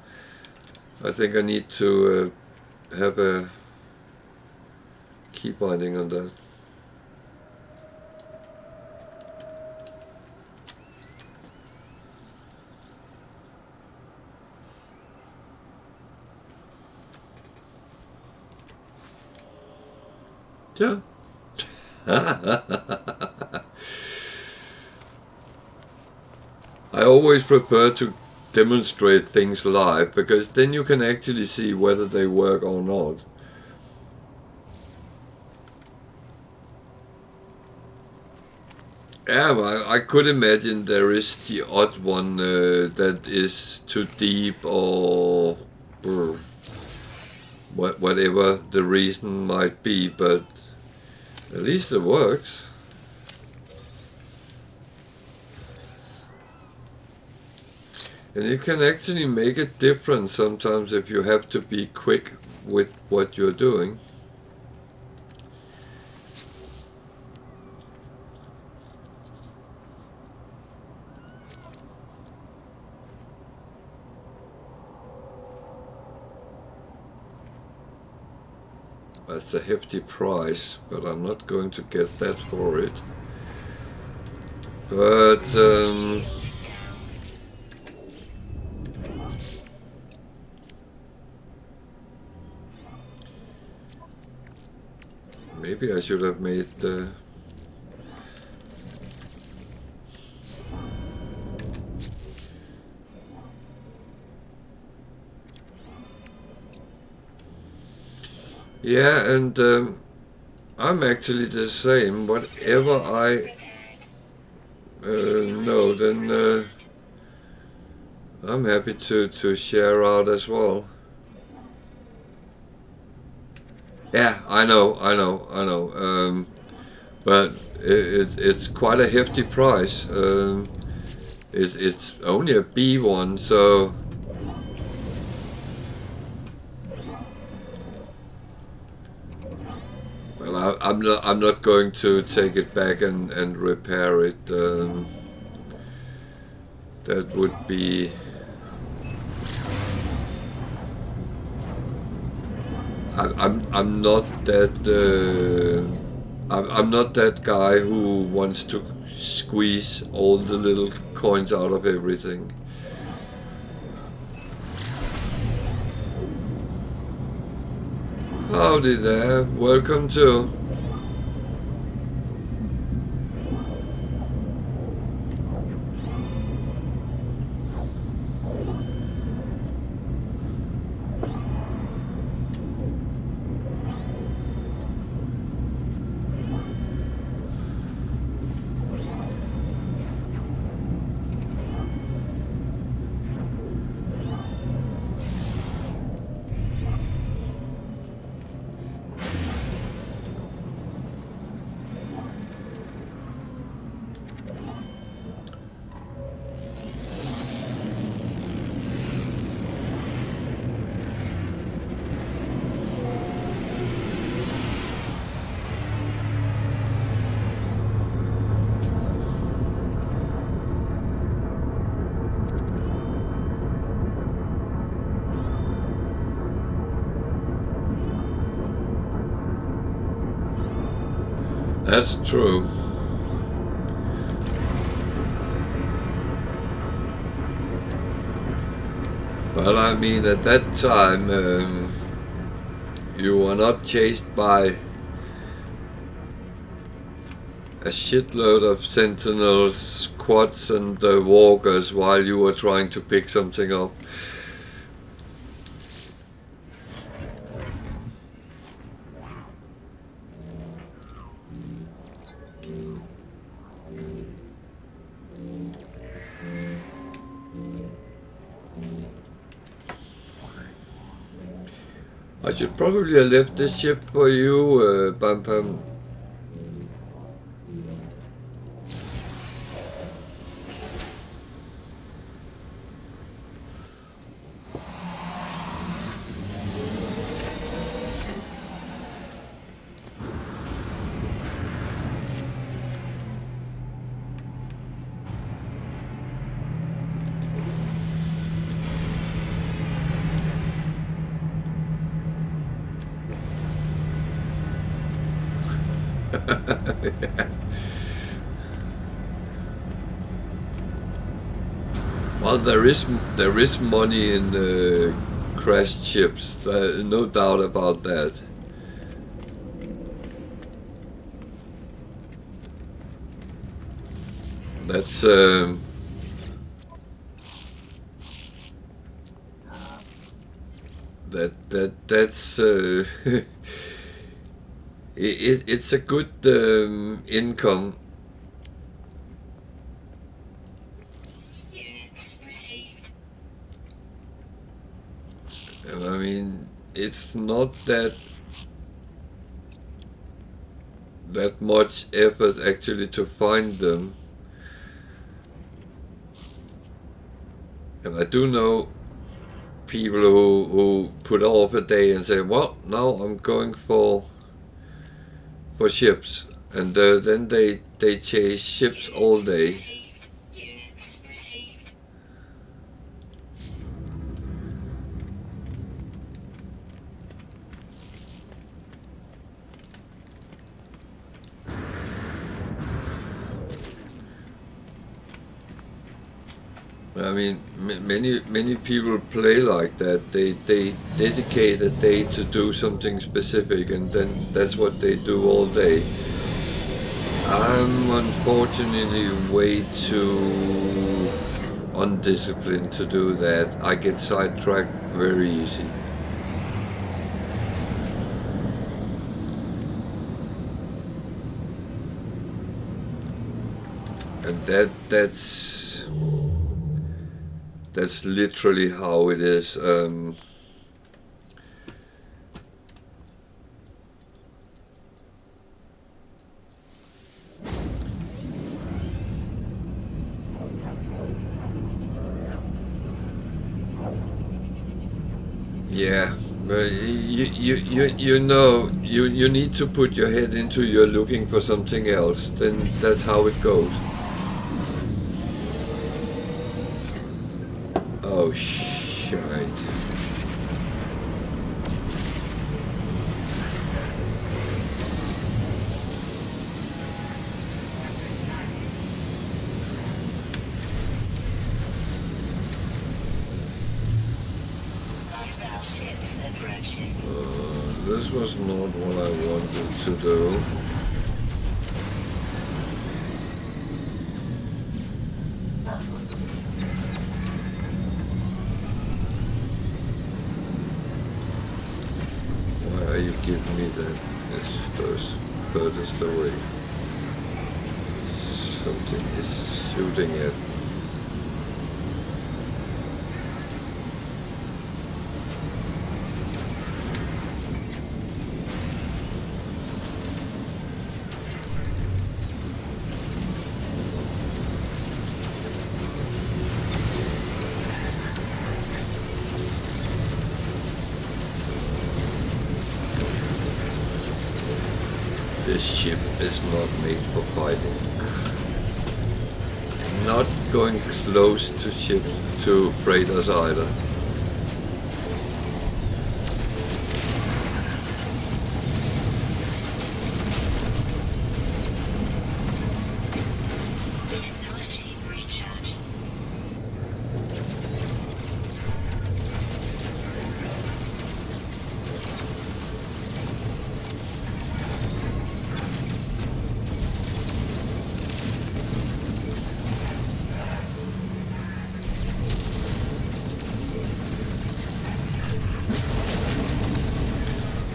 I think I need to have a key binding on that. Yeah. I always prefer to demonstrate things live, because then you can actually see whether they work or not. Yeah, I could imagine there is the odd one that is too deep, or whatever the reason might be, but at least it works. And it can actually make a difference sometimes if you have to be quick with what you're doing. That's a hefty price, but I'm not going to get that for it. But maybe I should have made the... Yeah, and I'm actually the same. Whatever I know, then I'm happy to share out as well. Yeah, I know. But it's quite a hefty price. It's only a B one, so well, I'm not going to take it back and repair it. That would be... I'm not that I'm not that guy who wants to squeeze all the little coins out of everything. Howdy there, welcome to. That's true. Well, I mean, at that time, you were not chased by a shitload of sentinels, quads, and walkers while you were trying to pick something up. I should probably have left this ship for you, Bam Bam. Well, there is money in crashed ships. No doubt about that. That's that's it's a good income. Units received. And I mean, it's not that much effort actually to find them. And I do know people who put off a day and say, well, now I'm going for ships, and then they chase ships all day. Units received. I mean, many people play like that. They dedicate a day to do something specific, and then that's what they do all day. I'm unfortunately way too undisciplined to do that. I get sidetracked very easy. And that's literally how it is. Yeah, but you know you need to put your head into you're looking for something else. Then that's how it goes. Oh shit. Hostile ships approaching. This was not what I wanted to do. Why are you giving me that this furthest away? Something is shooting at. This ship is not made for fighting. Not going close to ships, to freighters either. Technology recharge.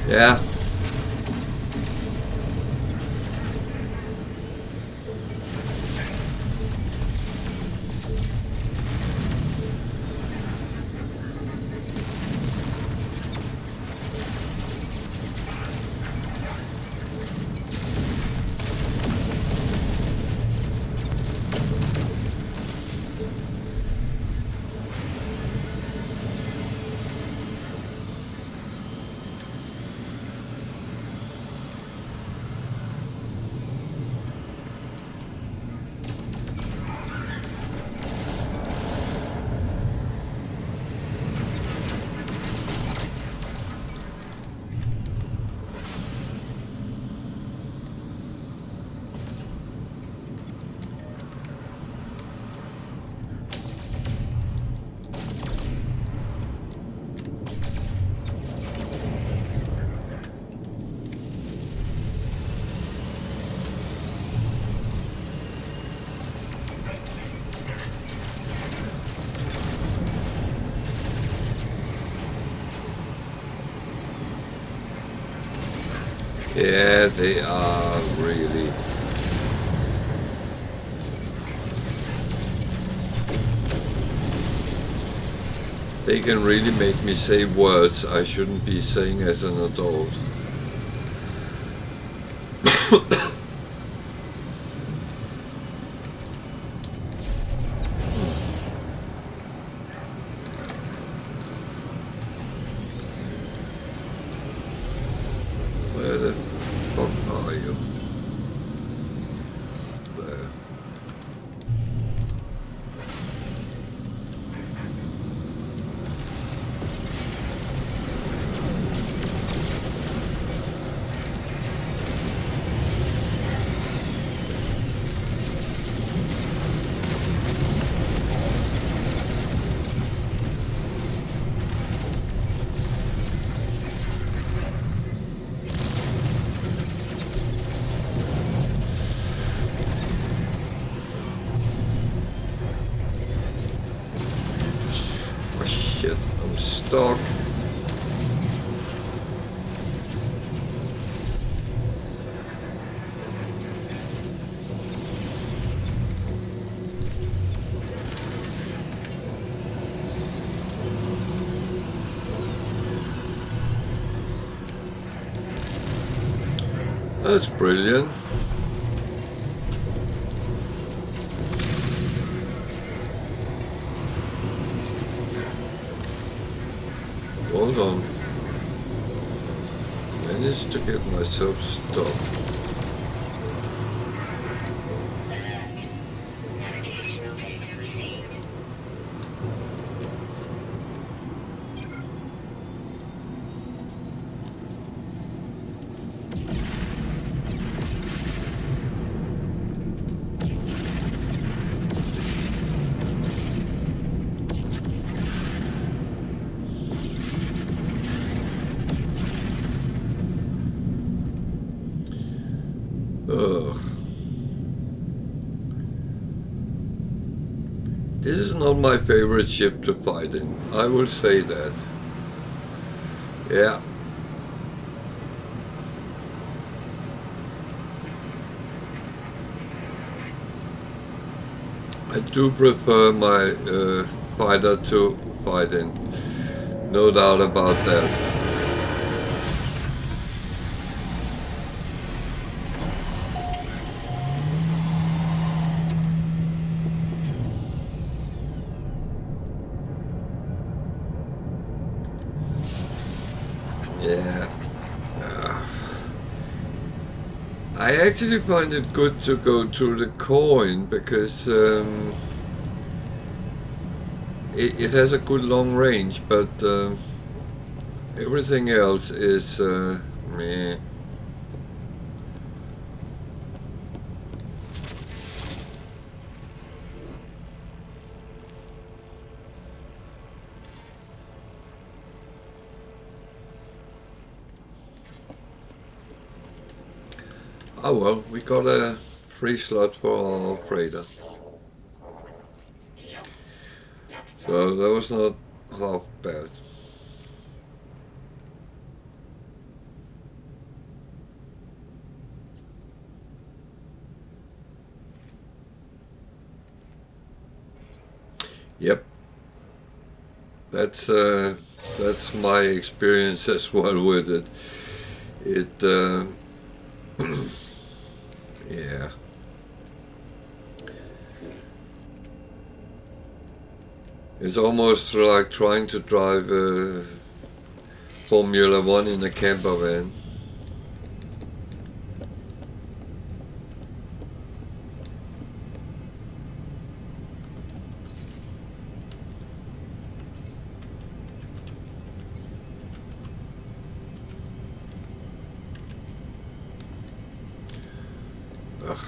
Yeah. Yeah, they are really. They can really make me say words I shouldn't be saying as an adult. Where the fuck are you? There. stock. That's brilliant. Hold on. Managed to get myself stopped. Alert. Navigational data received. Ugh. This is not my favorite ship to fight in. I will say that. Yeah. I do prefer my fighter to fight in. No doubt about that. Yeah. I actually find it good to go through the coin because it has a good long range, but everything else is meh. Oh well, we got a free slot for our freighter. So that was not half bad. Yep. That's my experience as well with it. It yeah. It's almost like trying to drive Formula One in a camper van. Ugh.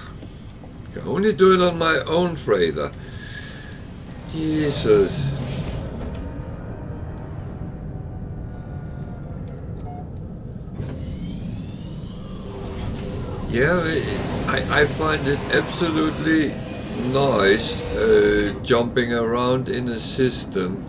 I can only do it on my own freighter. Jesus. Yeah, I find it absolutely nice jumping around in a system.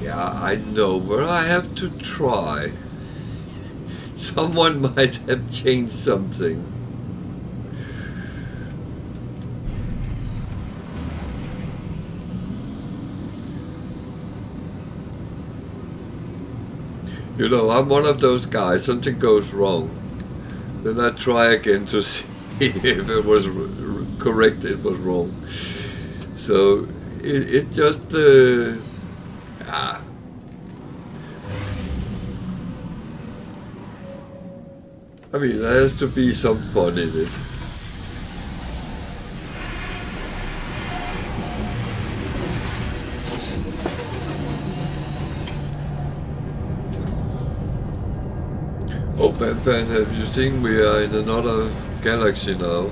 Yeah, I know, but I have to try. Someone might have changed something. You know, I'm one of those guys, something goes wrong. Then I try again to see if it was correct, it was wrong. So, it just, I mean, there has to be some fun in it. Oh, Pan, have you seen we are in another galaxy now?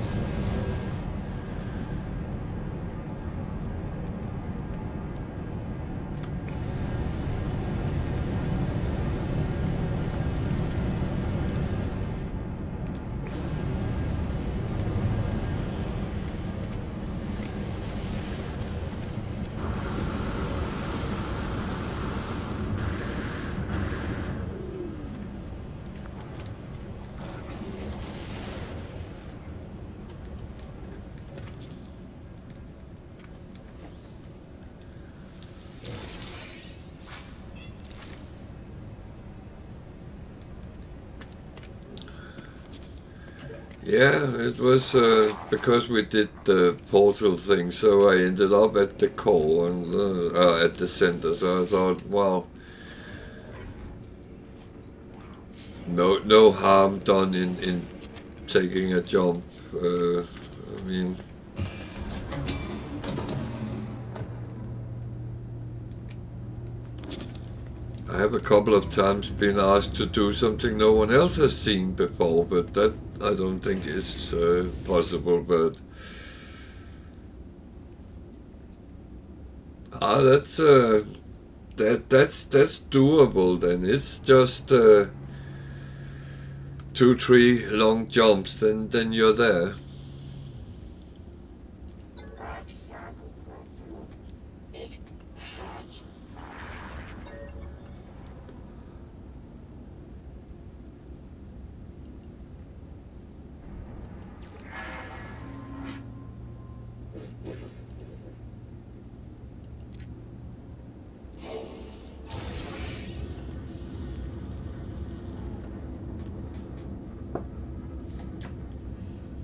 Yeah, it was because we did the portal thing, so I ended up at the core and at the center. So I thought, well, no harm done in taking a jump. I mean, I have a couple of times been asked to do something no one else has seen before, but that I don't think is possible. But that's that's doable. Then it's just 2, 3 long jumps. Then you're there.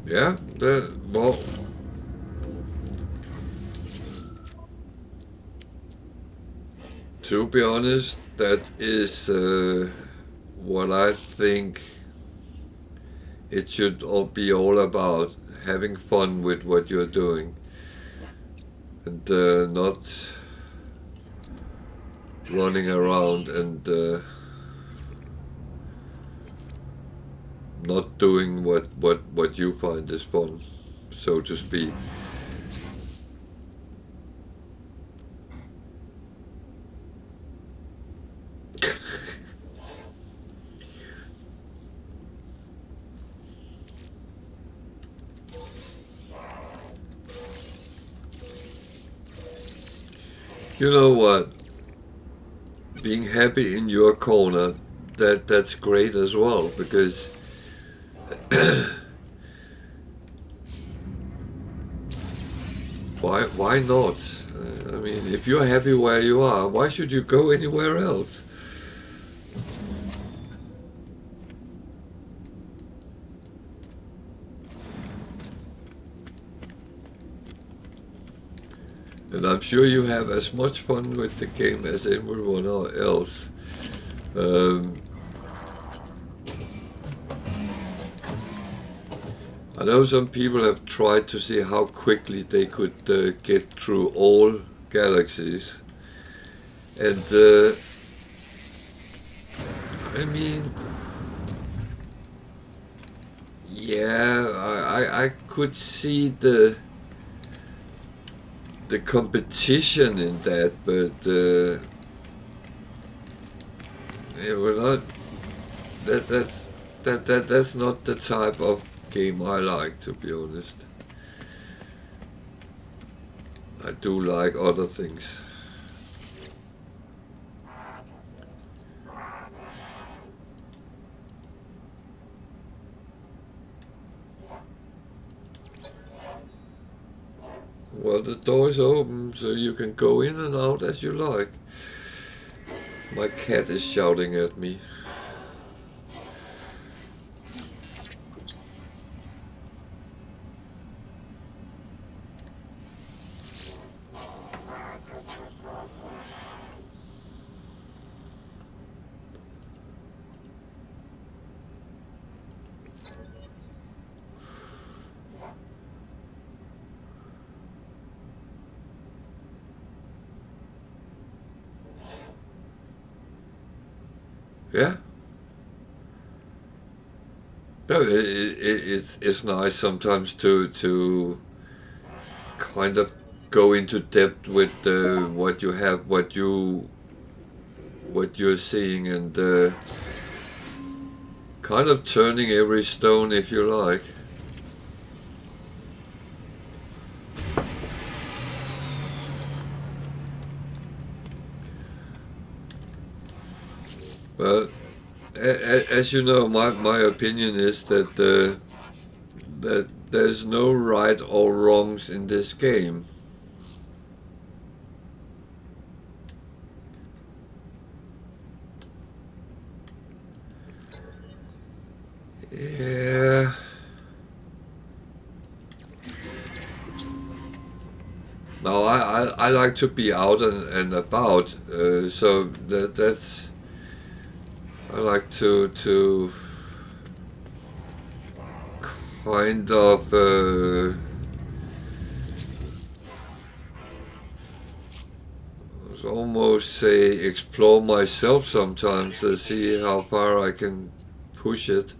Yeah. Well, to be honest, that is what I think it should all be all about: having fun with what you're doing, and not running around and not doing what you find is fun, so to speak. You know what? Being happy in your corner, that's great as well, because why not? I mean, if you're happy where you are, why should you go anywhere else? And I'm sure you have as much fun with the game as everyone else. Um, I know some people have tried to see how quickly they could get through all galaxies, and I mean, yeah, I could see the competition in that, but it will not. That that's not the type of game I like, to be honest. I do like other things. Well, the door is open, so you can go in and out as you like. My cat is shouting at me. Yeah. No, it's nice sometimes to kind of go into depth with what you have, what you're seeing, and kind of turning every stone, if you like. But as you know, my opinion is that that there's no right or wrongs in this game. Yeah, I like to be out and about, so that's I like to kind of almost say explore myself sometimes to see how far I can push it,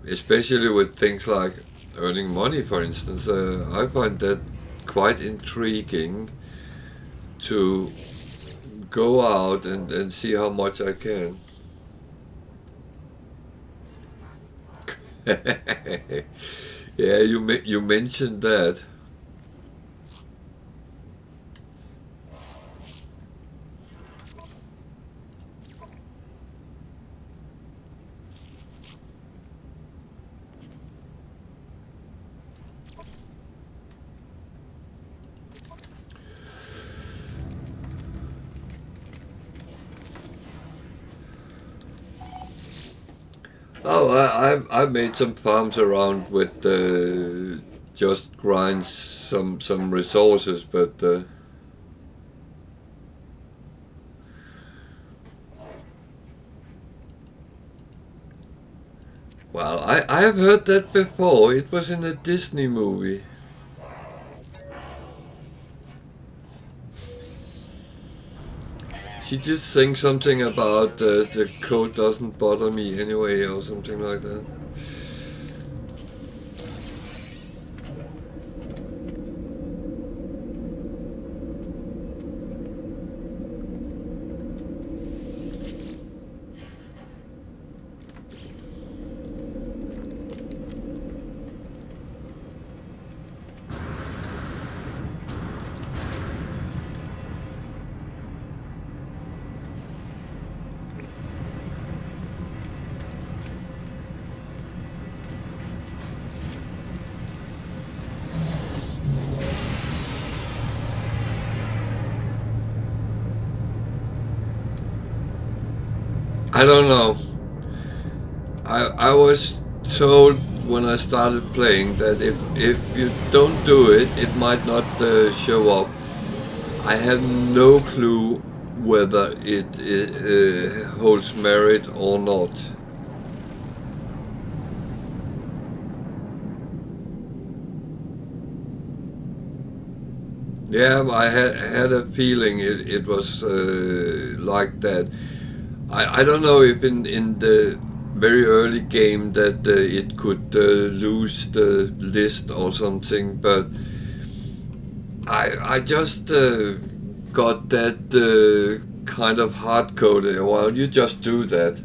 especially with things like earning money, for instance. I find that quite intriguing to go out and see how much I can. Yeah, you mentioned that. Oh, I've made some farms around with just grind some resources, but well, I have heard that before. It was in a Disney movie. She did sing something about the code doesn't bother me anyway, or something like that. I don't know. I was told when I started playing that if you don't do it, it might not show up. I have no clue whether it holds merit or not. Yeah, I had a feeling it was like that. I don't know if in the very early game that it could lose the list or something, but I just got that kind of hard coded. Well, you just do that.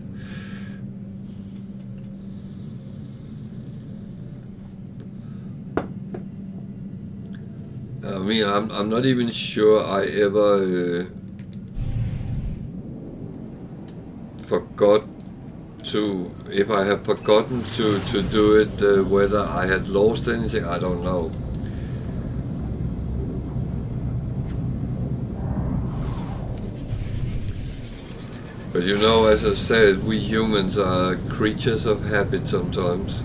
I mean, I'm not even sure I ever forgot to, if I have forgotten to do it, whether I had lost anything, I don't know. But you know, as I said, we humans are creatures of habit sometimes.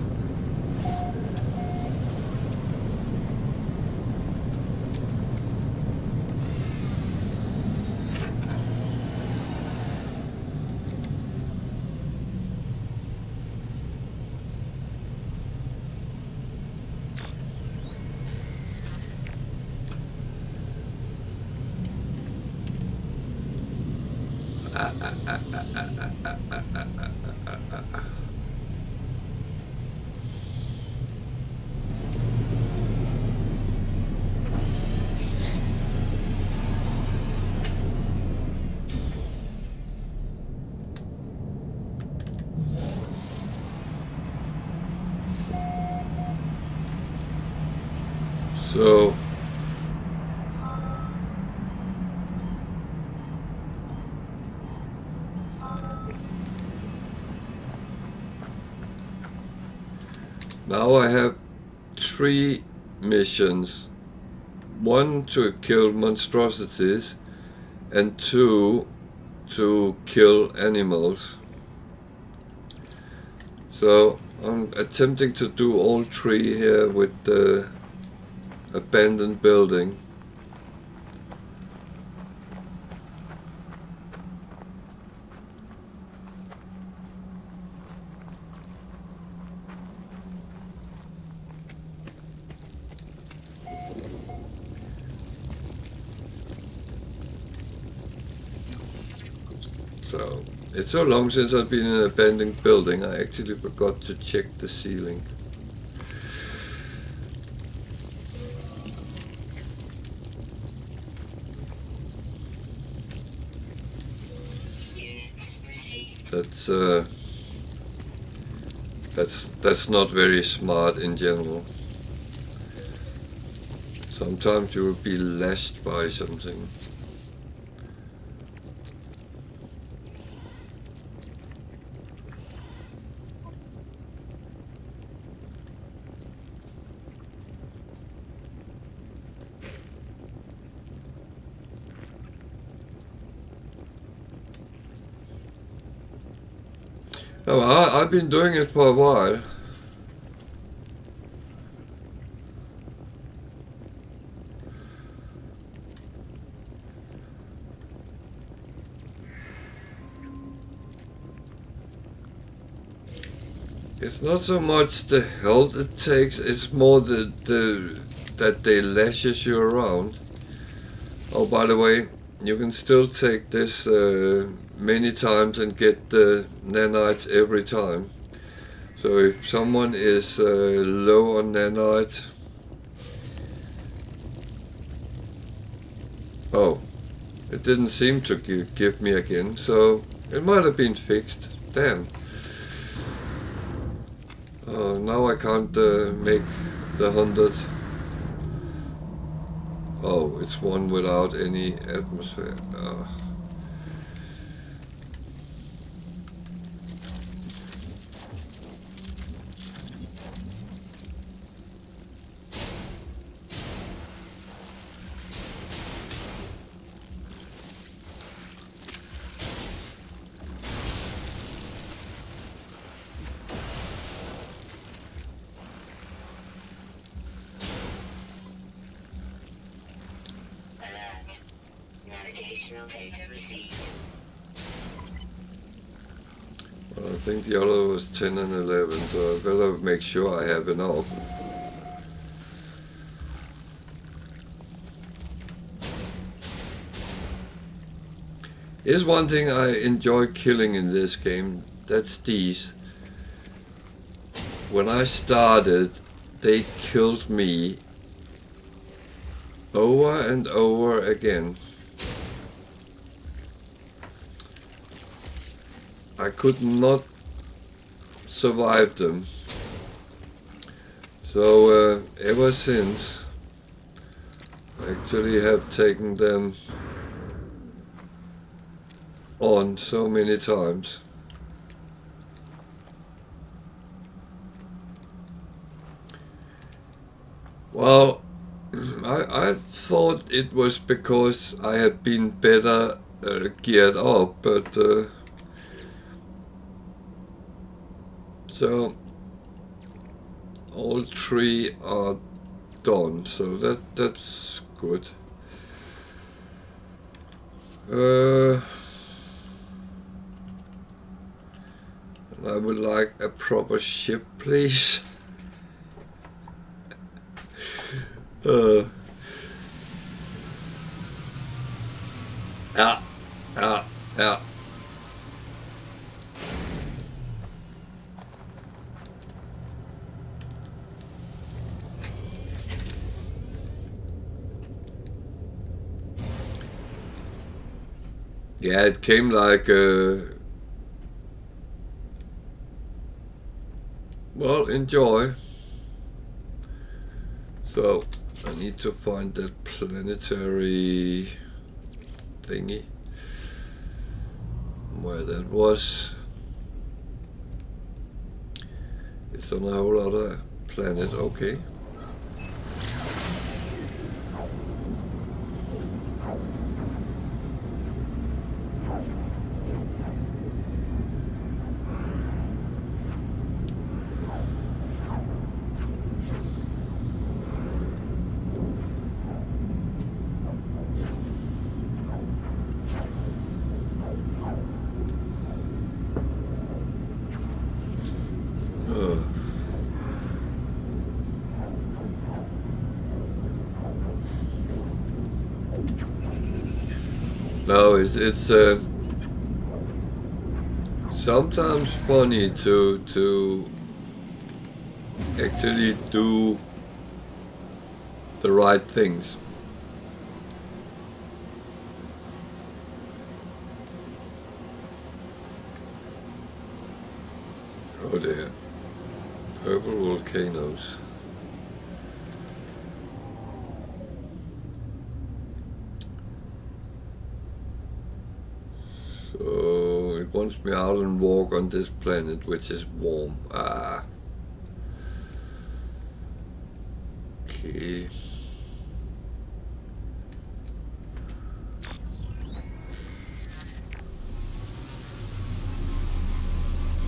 So now I have 3 missions. 1 to kill monstrosities and 2 to kill animals. So I'm attempting to do all 3 here with the abandoned building. So, it's so long since I've been in an abandoned building, I actually forgot to check the ceiling. Units received. That's not very smart in general. Sometimes you will be lashed by something. Oh, I've been doing it for a while. It's not so much the health it takes, it's more that they lashes you around. Oh, by the way, you can still take this many times and get the nanites every time. So if someone is low on nanites... Oh, it didn't seem to give me again, so it might have been fixed. Damn. Oh, now I can't make the 100. Oh, it's one without any atmosphere. Alert. Navigational data received. Well, I think the other was 10 and 11, so I better make sure I have enough. Here's one thing I enjoy killing in this game, that's these. When I started, they killed me over and over again. I could not survive them. So ever since, I actually have taken them on so many times. Well, I thought it was because I had been better geared up, but so all three are done, so that's good. I would like a proper ship, please. Yeah. Yeah, it came like well, enjoy. So I need to find that planetary thingy, where that was. It's on a whole other planet, okay. No, it's sometimes funny to actually do the right things. Oh dear. Purple volcanoes. So it wants me out and walk on this planet, which is warm. Ah. Okay.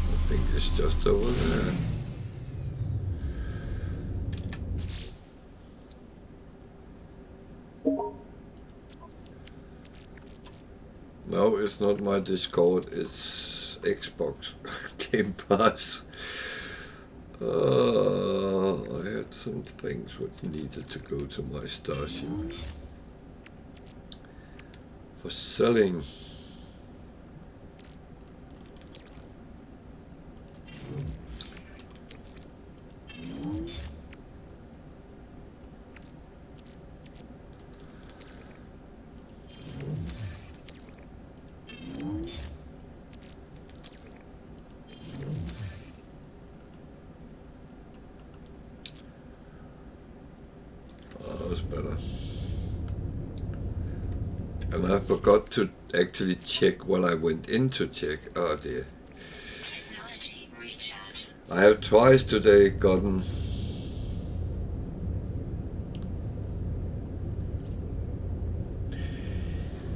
I think it's just over there. No, it's not my Discord, it's Xbox Game Pass. I had some things which needed to go to my starship for selling. That was better. And I forgot to actually check what I went in to check. Oh dear. Technology recharge. I have twice today gotten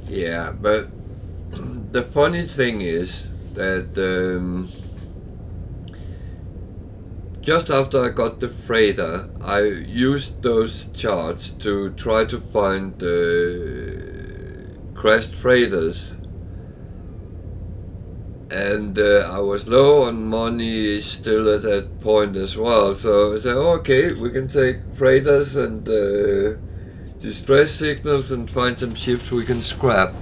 yeah, but the funny thing is that just after I got the freighter, I used those charts to try to find crashed freighters, and I was low on money still at that point as well. So I said, okay, we can take freighters and distress signals and find some ships we can scrap.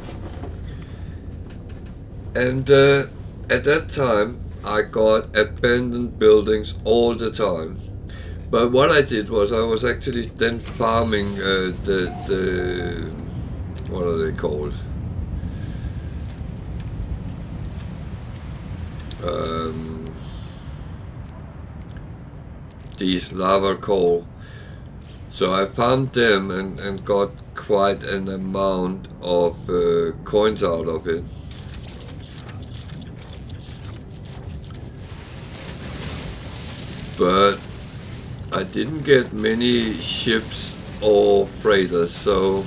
And at that time, I got abandoned buildings all the time. But what I did was I was actually then farming the what are they called? These lava coal. So I farmed them and got quite an amount of coins out of it. But I didn't get many ships or freighters, so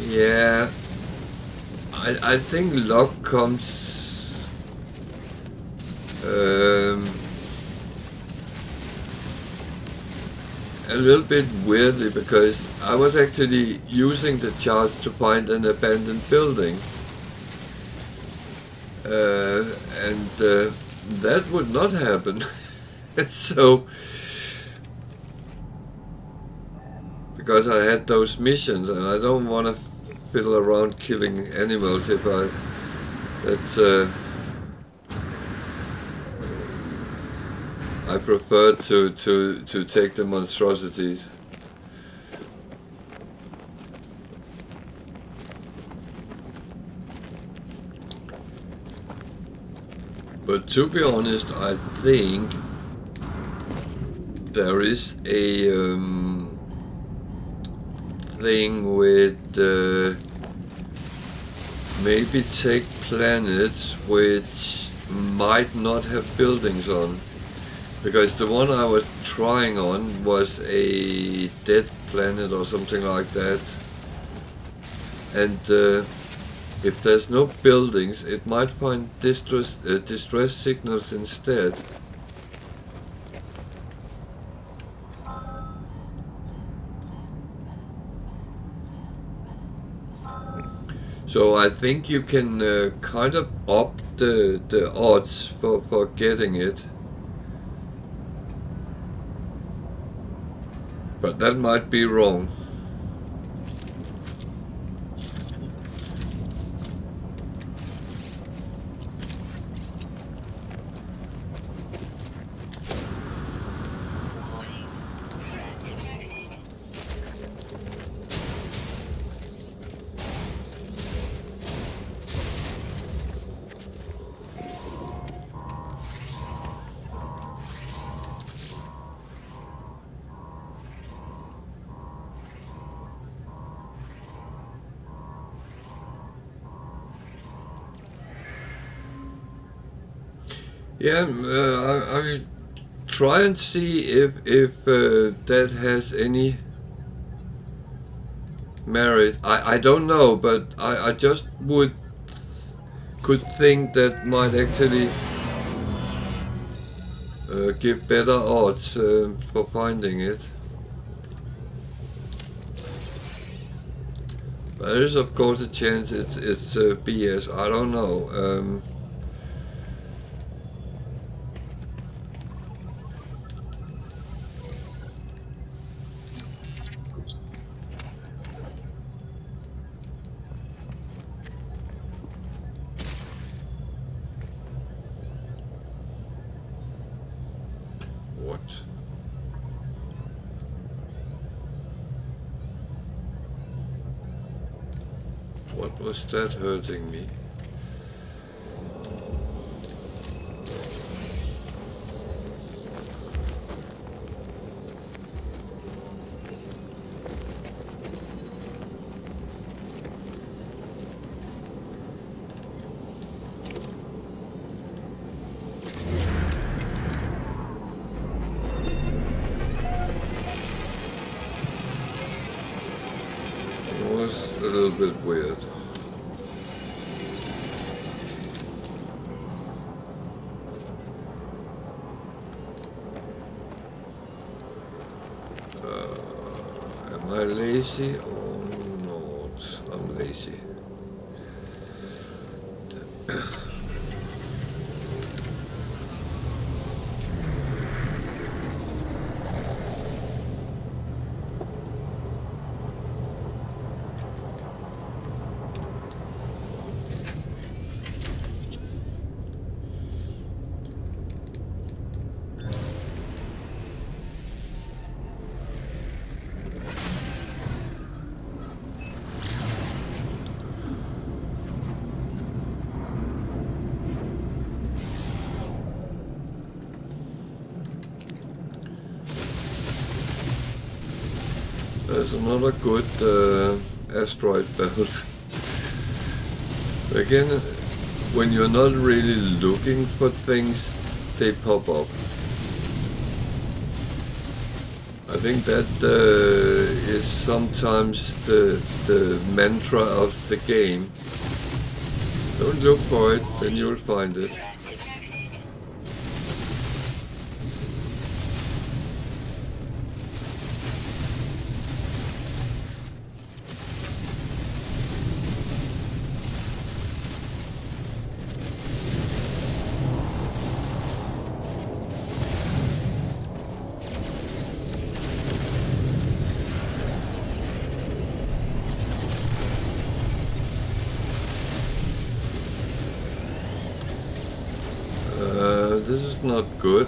yeah, I think luck comes a little bit weirdly, because I was actually using the charts to find an abandoned building, and that would not happen. So, because I had those missions, and I don't want to fiddle around killing animals if I prefer to take the monstrosities. But to be honest, I think there is a thing with maybe take planets which might not have buildings on, because the one I was trying on was a dead planet or something like that, and if there's no buildings, it might find distress signals instead. So I think you can kind of up the odds for getting it. But that might be wrong. Yeah, I will try and see if that has any merit. I don't know, but I just could think that might actually give better odds for finding it. But there is of course a chance it's BS. I don't know. What? What was that hurting me? It was a little bit weird. Am I lazy or not? I'm lazy. There's another good asteroid belt. Again, when you're not really looking for things, they pop up. I think that is sometimes the mantra of the game. Don't look for it, then you'll find it. This is not good.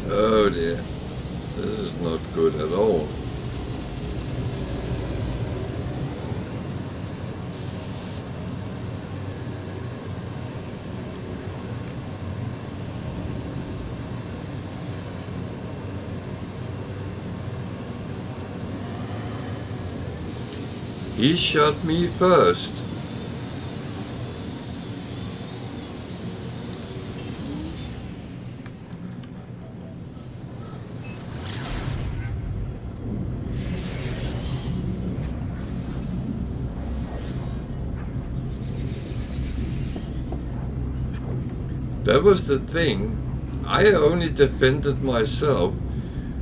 Oh dear, this is not good at all. He shot me first. That was the thing. I only defended myself,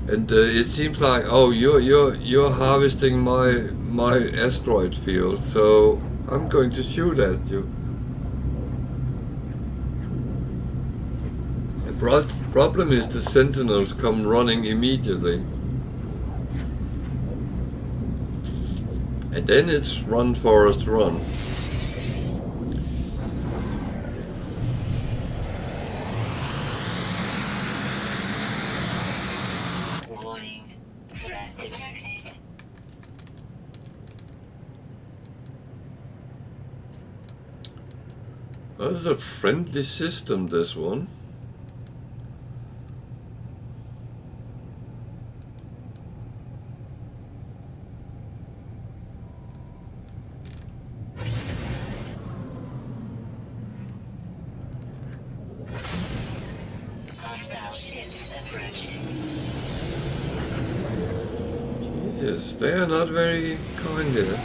and it seems like, oh, you're harvesting my asteroid field, so I'm going to shoot at you. The problem is the sentinels come running immediately, and then it's run, Forest, run. Warning. Threat detected. Oh, this is a friendly system, this one. Hostile ships approaching. Yes, they are not very kind here.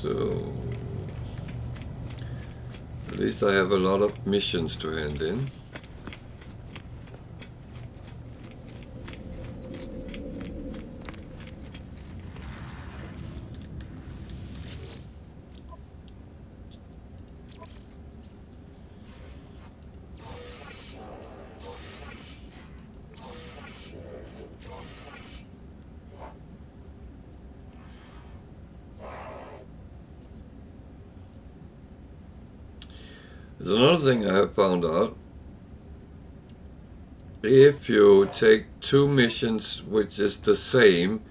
So, at least I have a lot of missions to hand in. There's another thing I have found out. If you take two missions which is the same,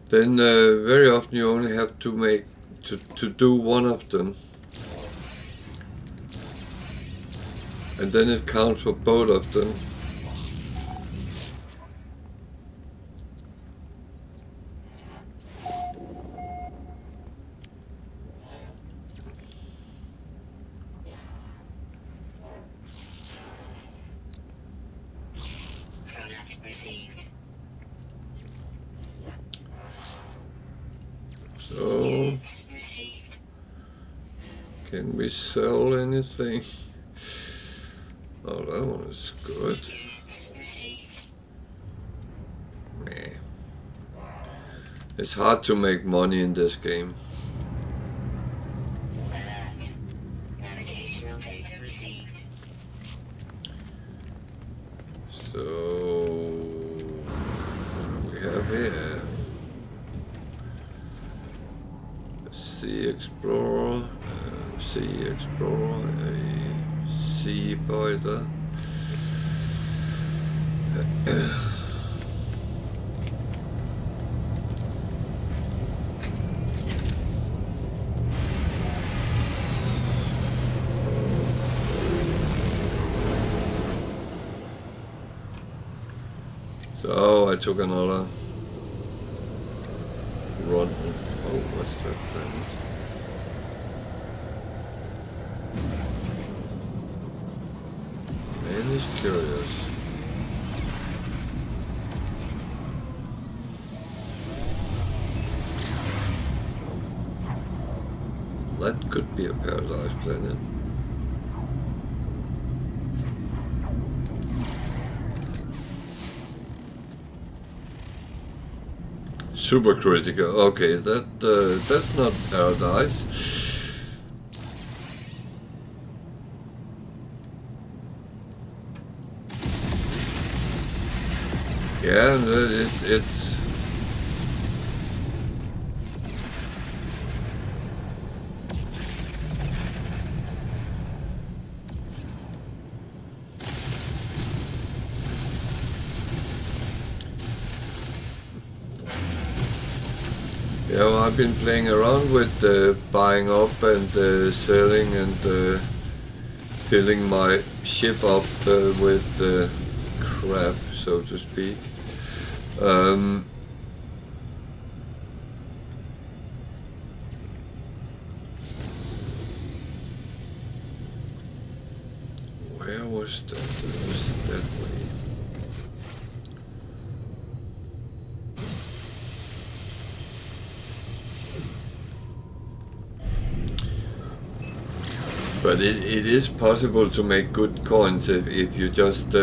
then very often you only have to make to do one of them, and then it counts for both of them. Product received. So, Units received. can we sell anything? Oh, that one is good. Units received. Meh. It's hard to make money in this game. Alert. Navigational data received. So, what do we have here? Sea Explorer, a sea fighter. So I took another run. Oh, what's that planet? Man is curious. That could be a paradise planet. Super critical. Okay, that's not paradise. Yeah, it's. Yeah, well, I've been playing around with buying up and selling and filling my ship up with crap, so to speak. Where was that? It was that way. But it is possible to make good coins if you just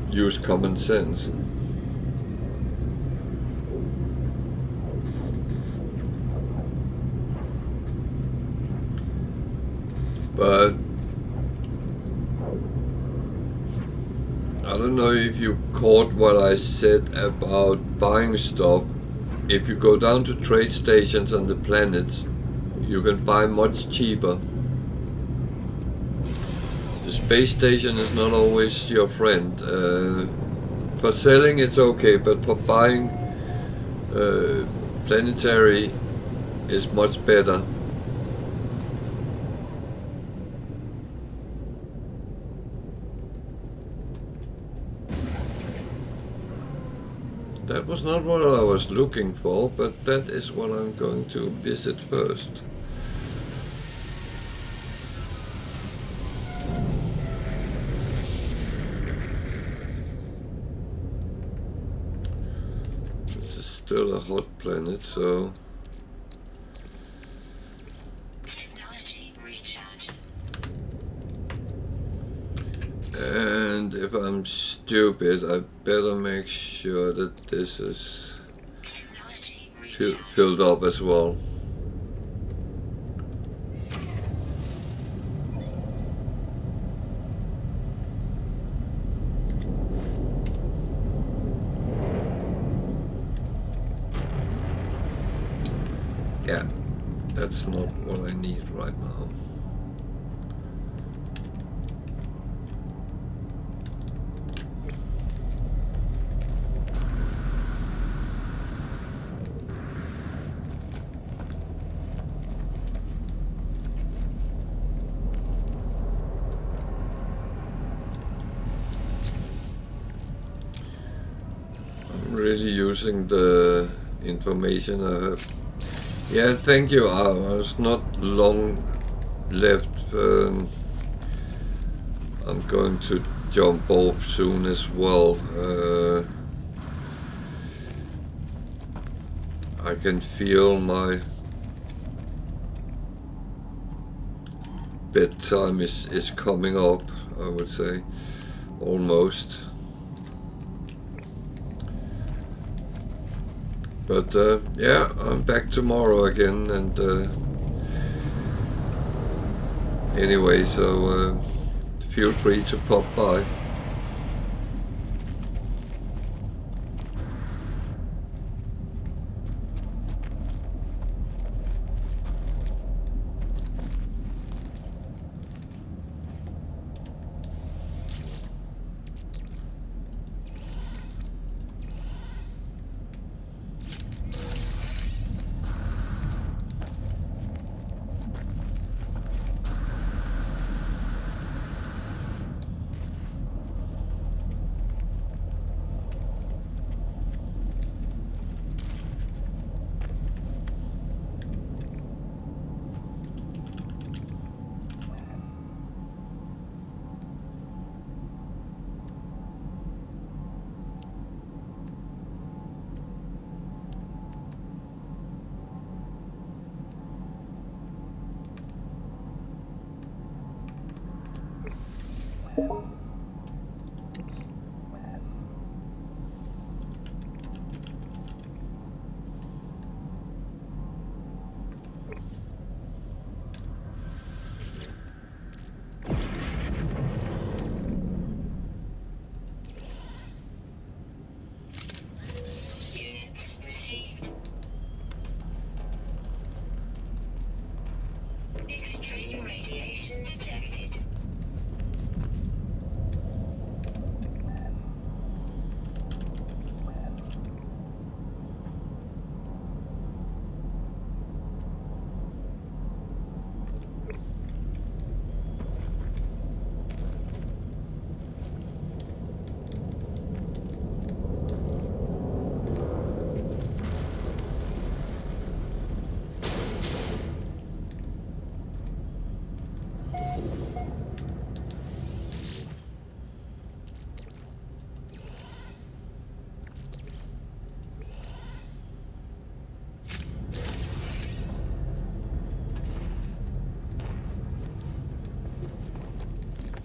use common sense. But I don't know if you caught what I said about buying stuff. If you go down to trade stations on the planet, you can buy much cheaper. The space station is not always your friend. For selling it's okay, but for buying planetary is much better. That was not what I was looking for, but that is what I'm going to visit first. This is still a hot planet, so... Technology recharge. And if I'm stupid, I better make sure that this is filled up as well. Yeah, that's not what I need right now. Really using the information I have. Yeah, thank you. I was not long left. I'm going to jump off soon as well. I can feel my bedtime is coming up, I would say, almost. But yeah, I'm back tomorrow again, and anyway, so feel free to pop by. Units received. Extreme radiation detected.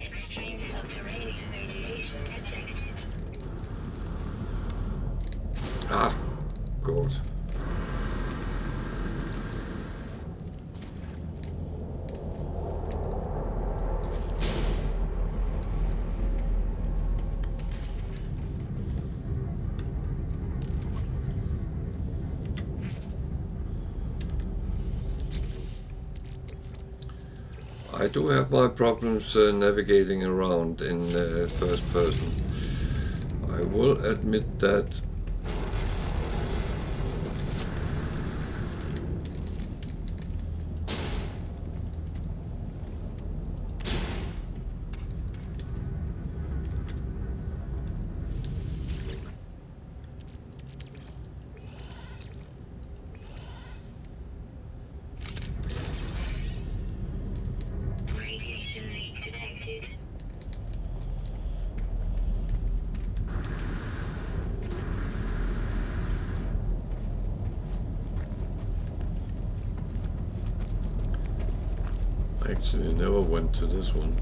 Extreme subterranean radiation detected. Ah, God. I do have my problems navigating around in first person. I will admit that. Radiation leak detected. Actually, never went to this one.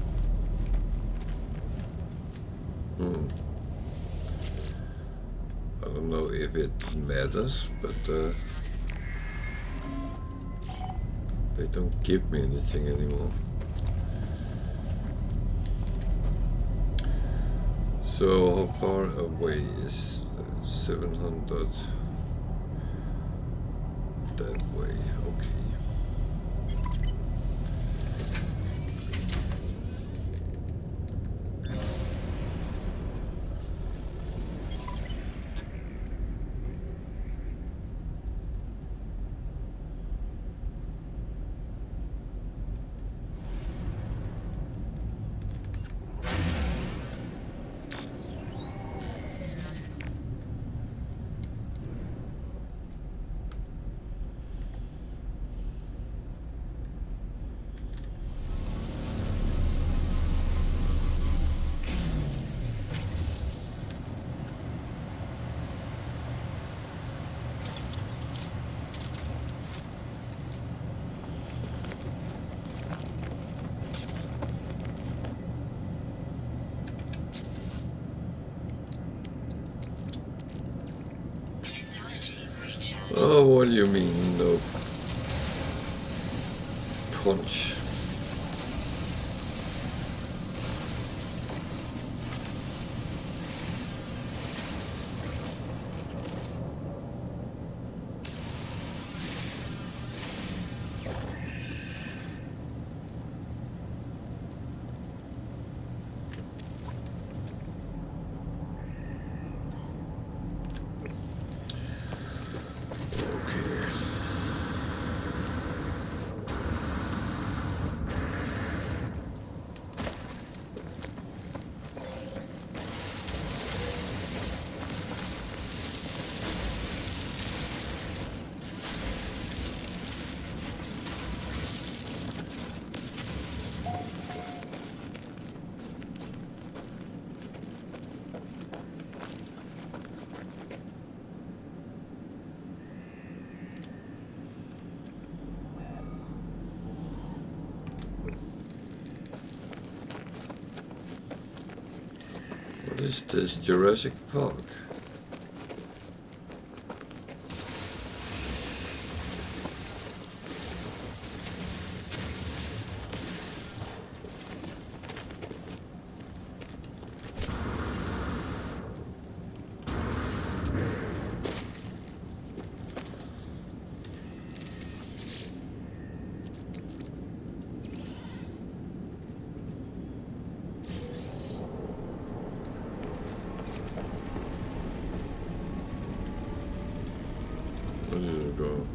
I don't know if it matters, but they don't give me anything anymore. So how far away is 700? That way, okay. Technology recharge. Oh, what do you mean, no punch? What is this, Jurassic Park? Where did it go?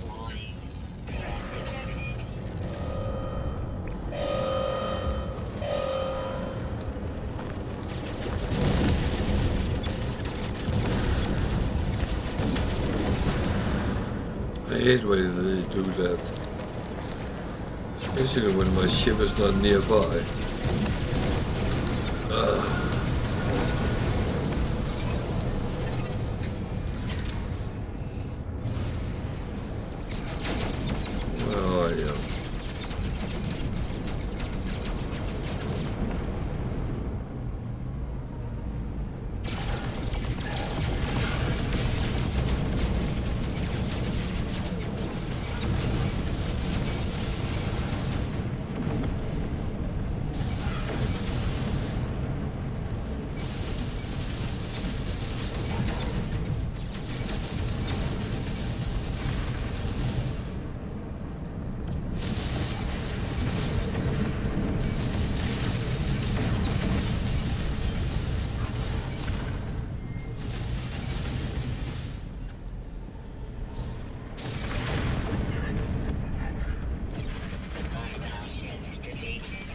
Warning. Threat detected. I hate when they do that. Especially when my ship is not nearby. Where are you? Hostile ships defeated.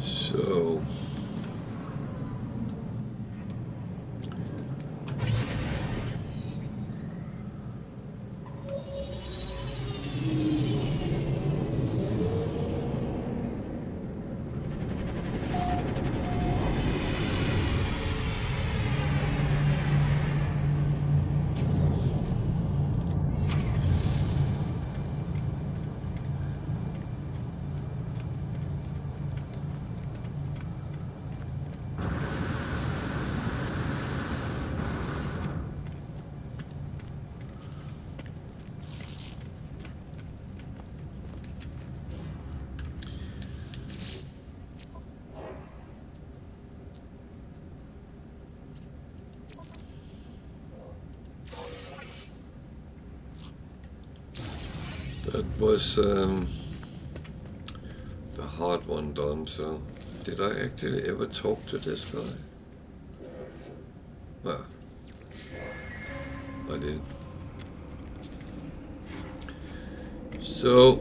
So that was the hard one done. So did I actually ever talk to this guy? Well, I did. So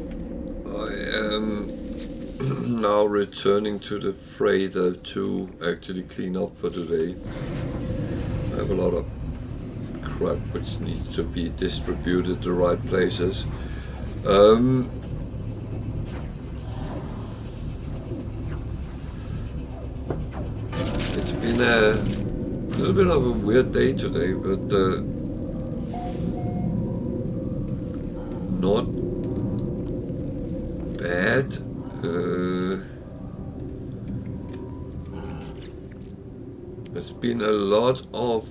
I am now returning to the freighter to actually clean up for today. I have a lot of crap which needs to be distributed the right places. It's been a little bit of a weird day today, but not bad. There's been a lot of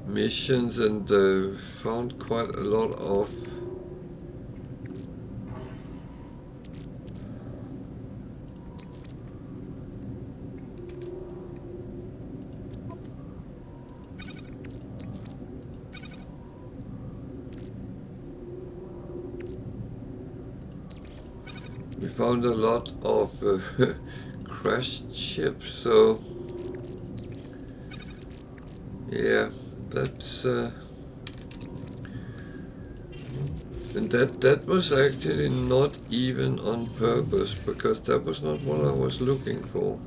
missions, and found quite a lot of crashed ships, so yeah, that's and that was actually not even on purpose, because that was not what I was looking for.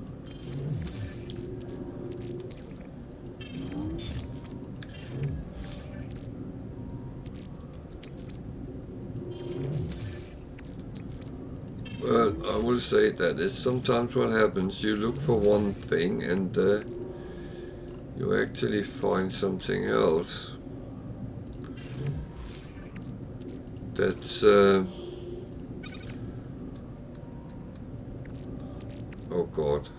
But I will say that it's sometimes what happens. You look for one thing and you actually find something else. That's oh God.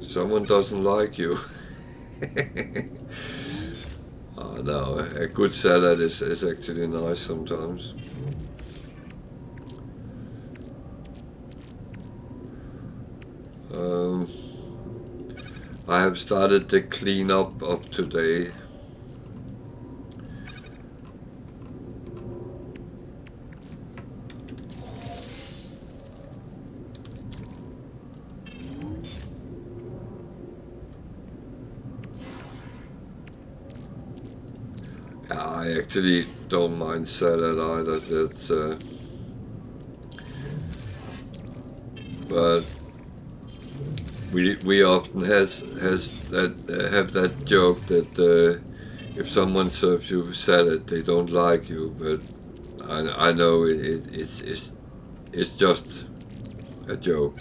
Someone doesn't like you. Oh no, a good salad is actually nice sometimes. I have started the cleanup of today. I actually don't mind salad either. That's but we often have that joke that if someone serves you salad, they don't like you. But I know it's just a joke.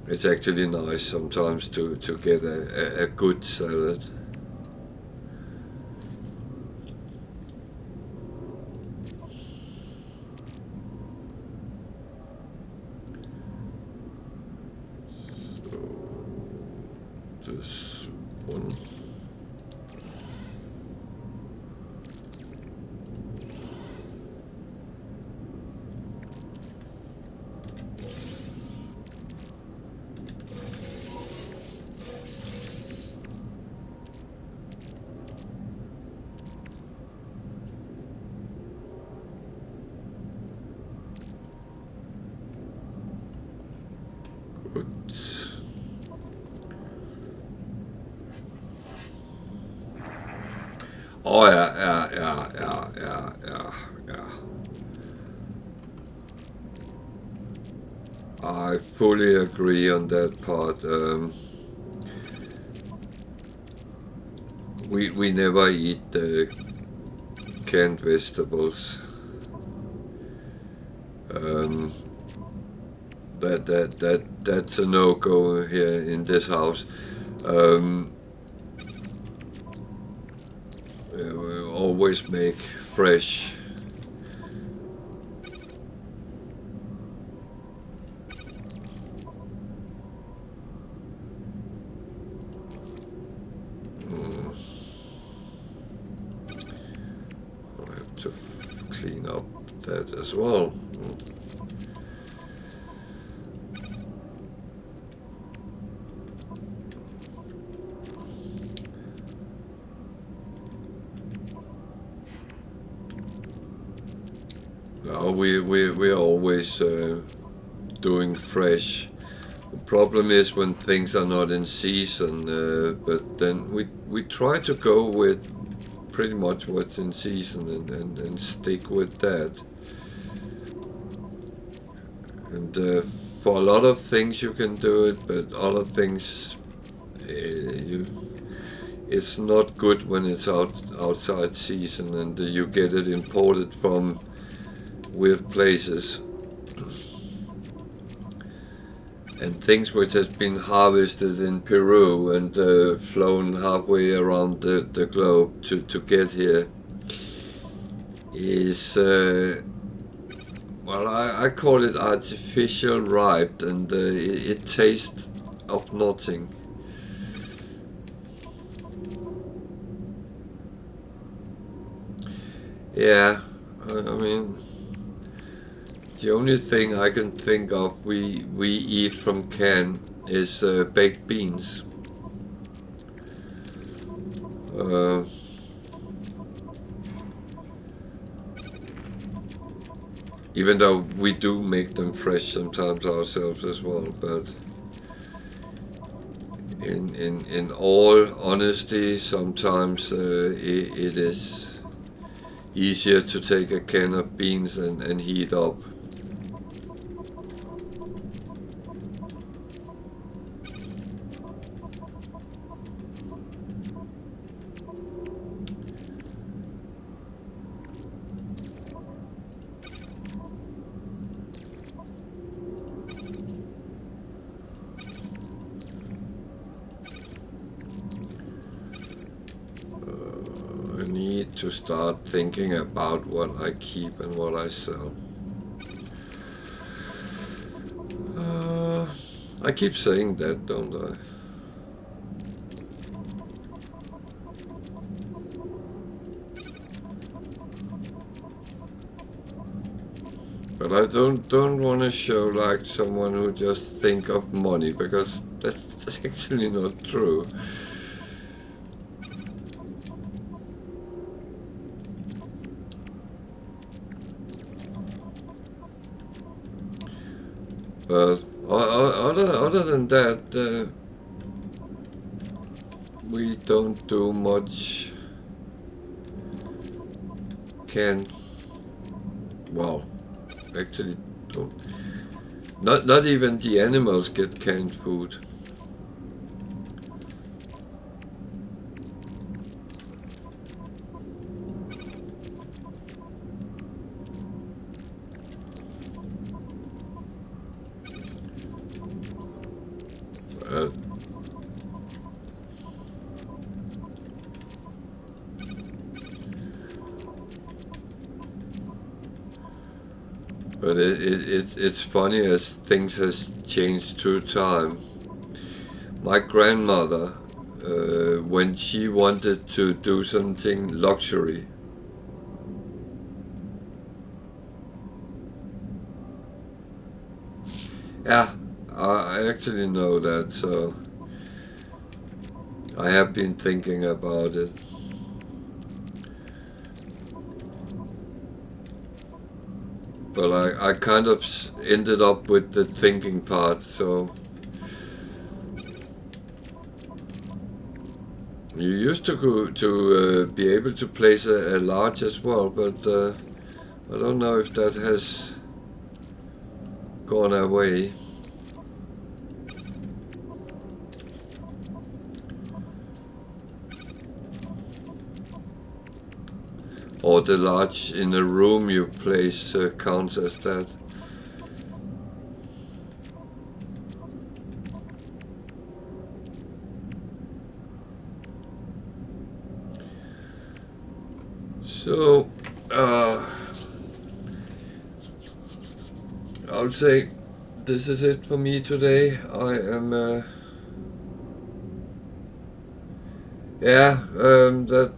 It's actually nice sometimes to get a good salad. This one. Oops. Oh yeah. I fully agree on that part. We never eat the canned vegetables. That's a no-go here in this house. We always make fresh. I have to clean up that as well. No, we're always doing fresh. The problem is when things are not in season, but then we try to go with pretty much what's in season and stick with that. And for a lot of things you can do it, but other things it's not good when it's outside season and you get it imported from weird places. and things which has been harvested in Peru and flown halfway around the globe to get here is well, I call it artificial ripe, and it tastes of nothing. Yeah, I mean, the only thing I can think of we eat from can is baked beans. Uh, Even though we do make them fresh sometimes ourselves as well, but in all honesty, sometimes it is easier to take a can of beans and heat up. I need to start thinking about what I keep and what I sell. I keep saying that, don't I? But I don't want to show like someone who just think of money, because that's actually not true. But other than that, we don't do much canned. Well, actually don't. Not even the animals get canned food. But it's funny as things has changed through time. My grandmother, when she wanted to do something luxury, yeah, I actually know that, so I have been thinking about it. But I kind of ended up with the thinking part, so you used to go to be able to place a large as well, but I don't know if that has gone away. Or the large in the room you place counts as that. So, I would say this is it for me today. I am, that,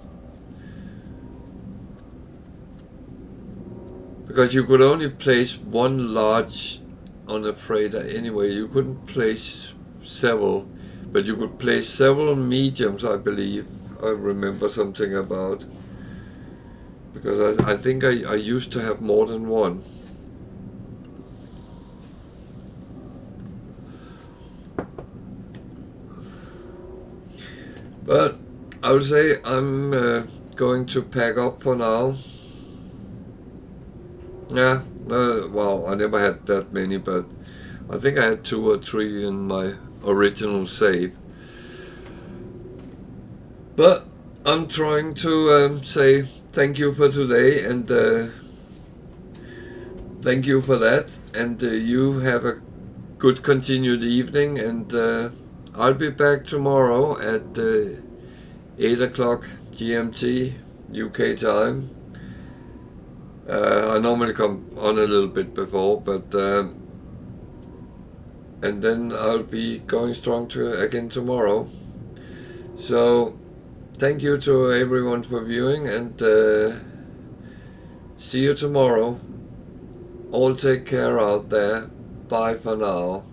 because you could only place one large on a freighter anyway. You couldn't place several, but you could place several mediums, I believe. I remember something about, because I think I used to have more than one. But I would say I'm going to pack up for now. Yeah, well, I never had that many, but I think I had 2 or 3 in my original save. But I'm trying to say thank you for today, and thank you for that, and you have a good continued evening, and I'll be back tomorrow at 8 o'clock GMT UK time. I normally come on a little bit before, but and then I'll be going strong again tomorrow. So thank you to everyone for viewing, and see you tomorrow. All take care out there. Bye for now.